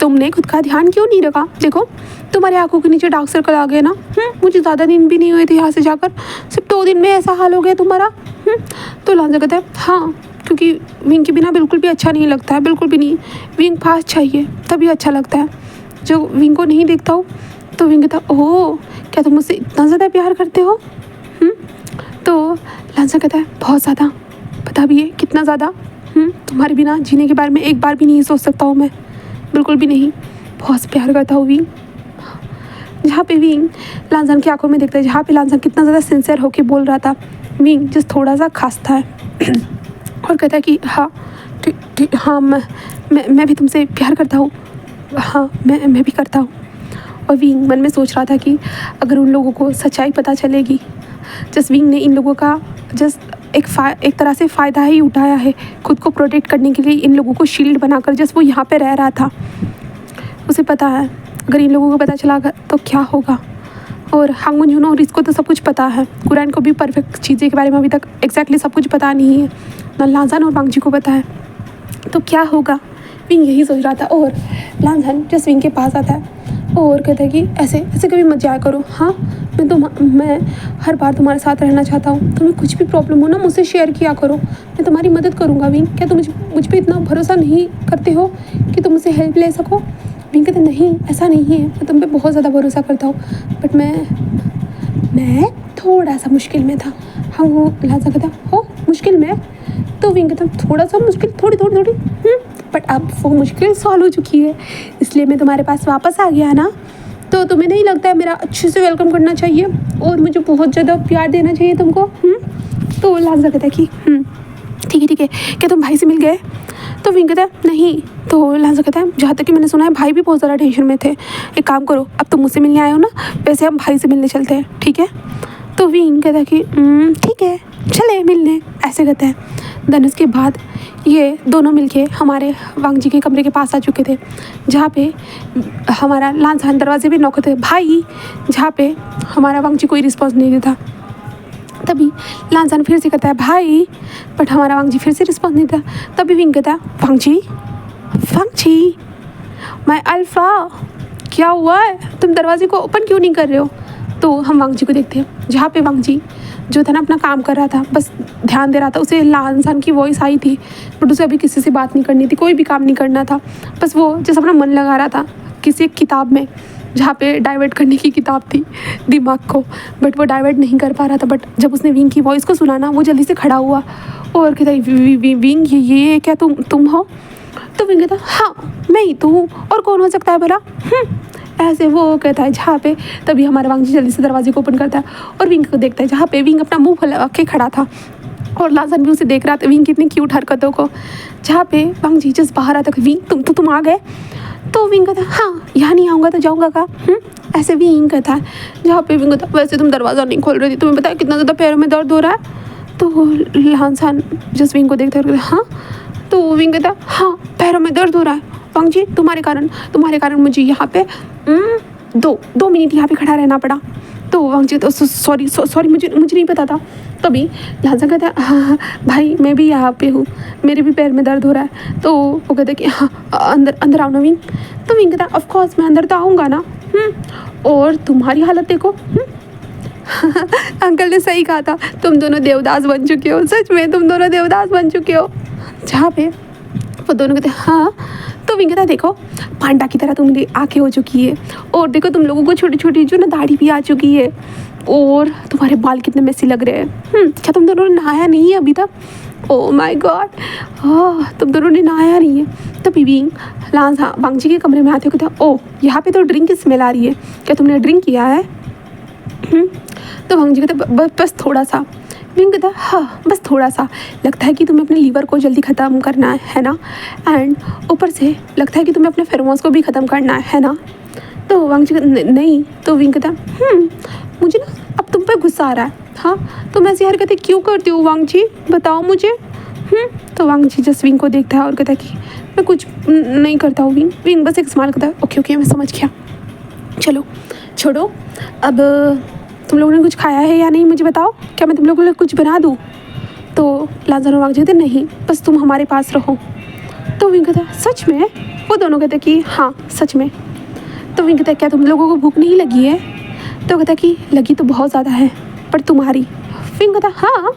तुमने खुद का ध्यान क्यों नहीं रखा? देखो तुम्हारी आंखों के नीचे डार्क सर्कल आ गए ना। मुझे ज़्यादा दिन भी नहीं हुए थे यहाँ से जाकर, सिर्फ 2 दिन में ऐसा हाल हो गया तुम्हारा। तो लांसन कहता है हाँ, क्योंकि विंग के बिना बिल्कुल भी अच्छा नहीं लगता है, बिल्कुल भी नहीं। विंग पास चाहिए तभी अच्छा लगता है। जो विंग को नहीं देखता हूँ तो विंग कहता ओह क्या तुम मुझसे इतना ज़्यादा प्यार करते हो? तो लांसन कहता है बहुत ज़्यादा, पता भी है कितना ज़्यादा। तुम्हारे बिना जीने के बारे में एक बार भी नहीं सोच सकता हूँ मैं, बिल्कुल भी नहीं। बहुत प्यार करता हूँ विंग। जहाँ पे विंग लांसन की आंखों में देखता है, जहाँ पे लांसन कितना ज़्यादा सिंसियर होके बोल रहा था, विंग जिस थोड़ा सा खांसता है और कहता है कि हाँ ठीक हाँ मैं भी तुमसे प्यार करता हूँ। हाँ मैं भी करता हूँ। और विंग मन में सोच रहा था कि अगर उन लोगों को सच्चाई पता चलेगी, जस्ट विंग ने इन लोगों का जस्ट एक तरह से फ़ायदा ही उठाया है खुद को प्रोटेक्ट करने के लिए, इन लोगों को शील्ड बनाकर जस्ट वो यहाँ पे रह रहा था। उसे पता है अगर इन लोगों को पता चला तो क्या होगा। और हांगुन जुनो और इसको तो सब कुछ पता है, कुरान को भी परफेक्ट चीज़ें के बारे में अभी तक एग्जैक्टली सब कुछ पता नहीं है, ना लांसन और वांग जी को पता है, तो क्या होगा। विंग यही सोच रहा था। और लांसन जस्ट विंग के पास आता है और कहता है कि ऐसे कभी मत जाया करो। हाँ मैं हर बार तुम्हारे साथ रहना चाहता हूँ, तुम्हें कुछ भी प्रॉब्लम हो ना मुझसे शेयर किया करो, मैं तुम्हारी मदद करूँगा। विंग क्या तुम मुझ पर इतना भरोसा नहीं करते हो कि तुम मुझसे हेल्प ले सको? विंग कहते नहीं ऐसा नहीं है, मैं तुम पे बहुत ज़्यादा भरोसा करता हूँ, बट मैं थोड़ा सा मुश्किल में था। हाँ वो लांसन कहता हो मुश्किल में? तो विंग कहता थोड़ा सा मुश्किल, थोड़ी बट अब वो मुश्किल सॉल्व हो चुकी है, इसलिए मैं तुम्हारे पास वापस आ गया ना। तो तुम्हें नहीं लगता है मेरा अच्छे से वेलकम करना चाहिए और मुझे बहुत ज़्यादा प्यार देना चाहिए तुमको? तो लांसन कहता है कि ठीक है क्या तुम भाई से मिल गए? तो विंग कहता है नहीं। तो लांसन कहता है जहाँ तक कि मैंने सुना है भाई भी बहुत ज़्यादा टेंशन में थे, एक काम करो अब तुम मुझसे मिलने आए हो ना, वैसे हम भाई से मिलने चलते हैं, ठीक है? तो विंग कहता है कि ठीक है चले मिलने, ऐसे कहते हैं। देन उसके बाद ये दोनों मिलके हमारे वांग जी के कमरे के पास आ चुके थे, जहाँ पे हमारा लांसन दरवाजे पे नॉक करते भाई, जहाँ पे हमारा वांग जी कोई रिस्पॉन्स नहीं देता। तभी लांसन फिर से कहता है भाई, बट हमारा वांग जी फिर से रिस्पॉन्स नहीं देता। तभी विंग कहता है वांग जी माय अल्फा क्या हुआ है, तुम दरवाजे को ओपन क्यों नहीं कर रहे हो? तो हम वांग जी को देखते हैं, जहाँ पे वांग जी जो था ना अपना काम कर रहा था, बस ध्यान दे रहा था। उसे लांसन की वॉइस आई थी, बट उसे अभी किसी से बात नहीं करनी थी, कोई भी काम नहीं करना था, बस वो जैसे अपना मन लगा रहा था किसी एक किताब में, जहाँ पे डाइवर्ट करने की किताब थी दिमाग को, बट वो डाइवर्ट नहीं कर पा रहा था। बट जब उसने विंग की वॉइस को सुना ना, वो जल्दी से खड़ा हुआ और कहता विंग ये क्या तुम हो? तो विंग कहता हाँ मैं ही तो हूँ, और कौन हो सकता है भला? ऐसे वो कहता है जहाँ पे। तभी हमारा वांग जी जल्दी से दरवाजे को ओपन करता है और विंग को देखता है, जहाँ पे विंग अपना मुंह फैला के खड़ा था और लांसन भी उसे देख रहा था विंग की इतनी क्यूट हरकतों को। जहाँ पे वांग जी जस्ट बाहर आता है, विंग तुम आ गए? तो विंग कहता हाँ यहाँ नहीं आऊँगा तो जाऊँगा का? ऐसे विंग कहता है, जहाँ पे विंग कहता वैसे तुम दरवाज़ा नहीं खोल रही थी, तुम्हें पता है कितना ज़्यादा पैरों में दर्द हो रहा है? तो लांसन जस्ट विंग को देखता है हाँ। तो विंग कहता हाँ पैरों में दर्द हो रहा है वांग जी, तुम्हारे कारण मुझे यहाँ पे 2 मिनट यहाँ पे खड़ा रहना पड़ा। तो वांग जी तो सॉरी मुझे नहीं पता था। तभी लांसन कहता है हाँ भाई मैं भी यहाँ पे हूँ, मेरे भी पैर में दर्द हो रहा है। तो वो कहता है कि हाँ अंदर आओ ना विंग। तो विंग कहता है ऑफकोर्स मैं अंदर तो आऊँगा ना। और तुम्हारी हालत देखो, अंकल ने सही कहा था, तुम दोनों देवदास बन चुके हो, सच में तुम दोनों देवदास बन चुके हो। जहाँ पे वो दोनों कहते हैं हाँ। तो विंग कहता है देखो पांडा की तरह तुम्हारी आंखें हो चुकी है, और देखो तुम लोगों को छोटी छोटी जो ना दाढ़ी भी आ चुकी है, और तुम्हारे बाल कितने मेसी लग रहे हैं। क्या तुम दोनों ने नहाया नहीं है अभी तक? ओह माय गॉड, तुम दोनों ने नहाया नहीं है। तभी विंग लांस वांगजी के कमरे में आते हो, कहते हैं ओह यहाँ पे तो ड्रिंक की स्मेल आ रही है, क्या तुमने ड्रिंक किया है? तो वांगजी कहते बस थोड़ा सा। विंग कहता हाँ बस थोड़ा सा, लगता है कि तुम्हें अपने लीवर को जल्दी ख़त्म करना है ना, एंड ऊपर से लगता है कि तुम्हें अपने फेरोमोन्स को भी ख़त्म करना है ना। तो वांगजी नहीं। तो विंग कहता मुझे ना अब तुम पे गुस्सा आ रहा है, हाँ तुम ऐसी हरकतें क्यों करती हो वांगजी, बताओ मुझे। तो वांगजी जस्ट विंग को देखता है और कहता है कि मैं कुछ नहीं करता हूँ। विंग बस एक स्माइल करता है, ओके ओके मैं समझ गया, चलो छोड़ो। अब तुम लोगों ने कुछ खाया है या नहीं मुझे बताओ, क्या मैं तुम लोगों के लिए कुछ बना दूँ? तो लांस और वांगजी कहते नहीं बस तुम हमारे पास रहो। तो विंग कहता है सच में? वो दोनों कहते कि हाँ सच में। तो विंग कहता है क्या तुम लोगों को भूख नहीं लगी है? तो कहता कि लगी तो बहुत ज़्यादा है, पर तुम्हारी? विंग कहता हाँ।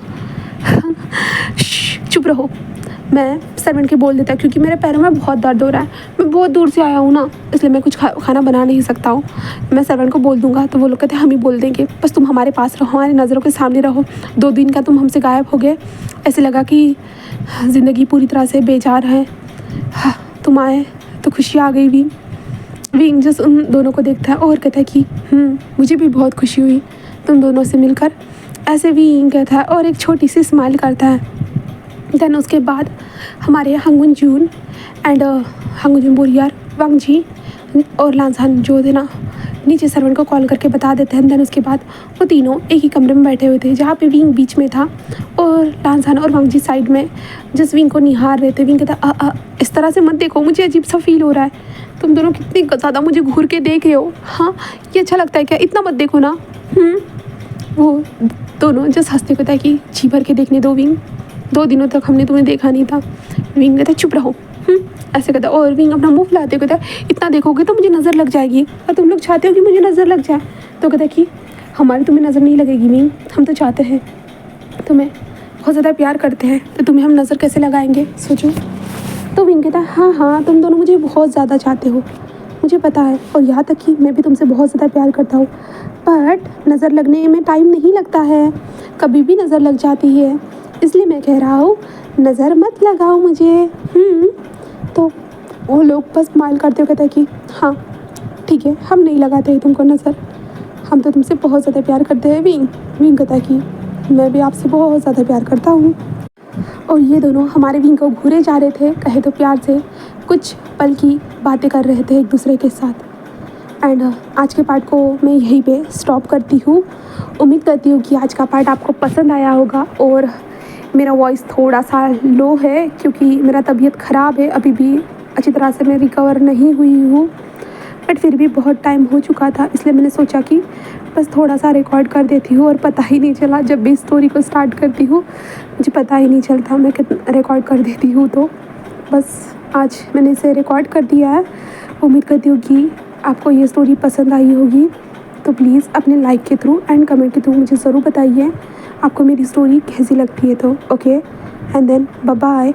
चुप रहो, मैं सर्वेंट के बोल देता क्योंकि मेरे पैरों में बहुत दर्द हो रहा है, मैं बहुत दूर से आया हूँ ना, इसलिए मैं कुछ खाना बना नहीं सकता हूँ। मैं सर्वेंट को बोल दूँगा तो वो लोग कहते हैं हम ही बोल देंगे, बस तुम हमारे पास रहो, हमारी नज़रों के सामने रहो। 2 दिन का तुम हमसे गायब हो गए, ऐसे लगा कि ज़िंदगी पूरी तरह से बेजार है। तुम आए तो खुशी आ गई। विंग जस्ट उन दोनों को देखता है और कहता है कि मुझे भी बहुत खुशी हुई तुम दोनों से मिलकर, ऐसे विंग कहता है और एक छोटी सी स्माइल करता है। देन उसके बाद हमारे हंगुन जून एंड हंगुन जून बोरियार वांगजी और लांसान जो थे ना नीचे सर्वेंट को कॉल करके बता देते हैं। देन उसके बाद वो तीनों एक ही कमरे में बैठे हुए थे, जहाँ पे विंग बीच में था और लांसान और वांगजी साइड में जिस विंग को निहार रहे थे। विंग कहता इस तरह से मत देखो, मुझे अजीब सा फील हो रहा है, तुम दोनों कितनी ज़्यादा मुझे घूर के देख रहे हो, हाँ ये अच्छा लगता है क्या? इतना मत देखो ना। वो दोनों जस्ट हंसते कहता है कि जी भर के देखने दो विंग, 2 दिनों तक हमने तुम्हें देखा नहीं था। विंग कहता है चुप रहो, ऐसे कहता है और विंग अपना मुंह फुलाते कहता है इतना देखोगे तो मुझे नज़र लग जाएगी, और तुम लोग चाहते हो कि मुझे नज़र लग जाए। तो कहता है कि हमारी तुम्हें नज़र नहीं लगेगी विंग, हम तो चाहते हैं, तुम्हें बहुत ज़्यादा प्यार करते हैं, तो तुम्हें हम नज़र कैसे लगाएंगे सोचो। तो विंग कहता है हाँ हाँ तुम दोनों मुझे बहुत ज़्यादा चाहते हो, मुझे पता है, और यहाँ तक कि मैं भी तुमसे बहुत ज़्यादा प्यार करता हूँ, बट नज़र लगने में टाइम नहीं लगता है, कभी भी नज़र लग जाती है, इसलिए मैं कह रहा हूँ नज़र मत लगाओ मुझे। तो वो लोग बस स्माइल करते हुए कहते हैं कि हाँ ठीक है हम नहीं लगाते हैं तुमको नज़र, हम तो तुमसे बहुत ज़्यादा प्यार करते हैं। विंग कहता है कि मैं भी आपसे बहुत ज़्यादा प्यार करता हूँ। और ये दोनों हमारे विंग को घूरे जा रहे थे, कहे तो प्यार से कुछ पल की बातें कर रहे थे एक दूसरे के साथ। एंड आज के पार्ट को मैं यहीं पे स्टॉप करती हूँ। उम्मीद करती हूँ कि आज का पार्ट आपको पसंद आया होगा। और मेरा वॉइस थोड़ा सा लो है क्योंकि मेरा तबीयत ख़राब है, अभी भी अच्छी तरह से मैं रिकवर नहीं हुई हूँ, बट फिर भी बहुत टाइम हो चुका था, इसलिए मैंने सोचा कि बस थोड़ा सा रिकॉर्ड कर देती हूँ। और पता ही नहीं चला, जब भी स्टोरी को स्टार्ट करती हूँ मुझे पता ही नहीं चलता मैं कितना रिकॉर्ड कर देती हूँ। तो बस आज मैंने इसे रिकॉर्ड कर दिया है। उम्मीद करती हूँ कि आपको ये स्टोरी पसंद आई होगी, तो प्लीज़ अपने लाइक के थ्रू एंड कमेंट के थ्रू मुझे ज़रूर बताइए आपको मेरी स्टोरी कैसी लगती है। तो okay and then bye bye.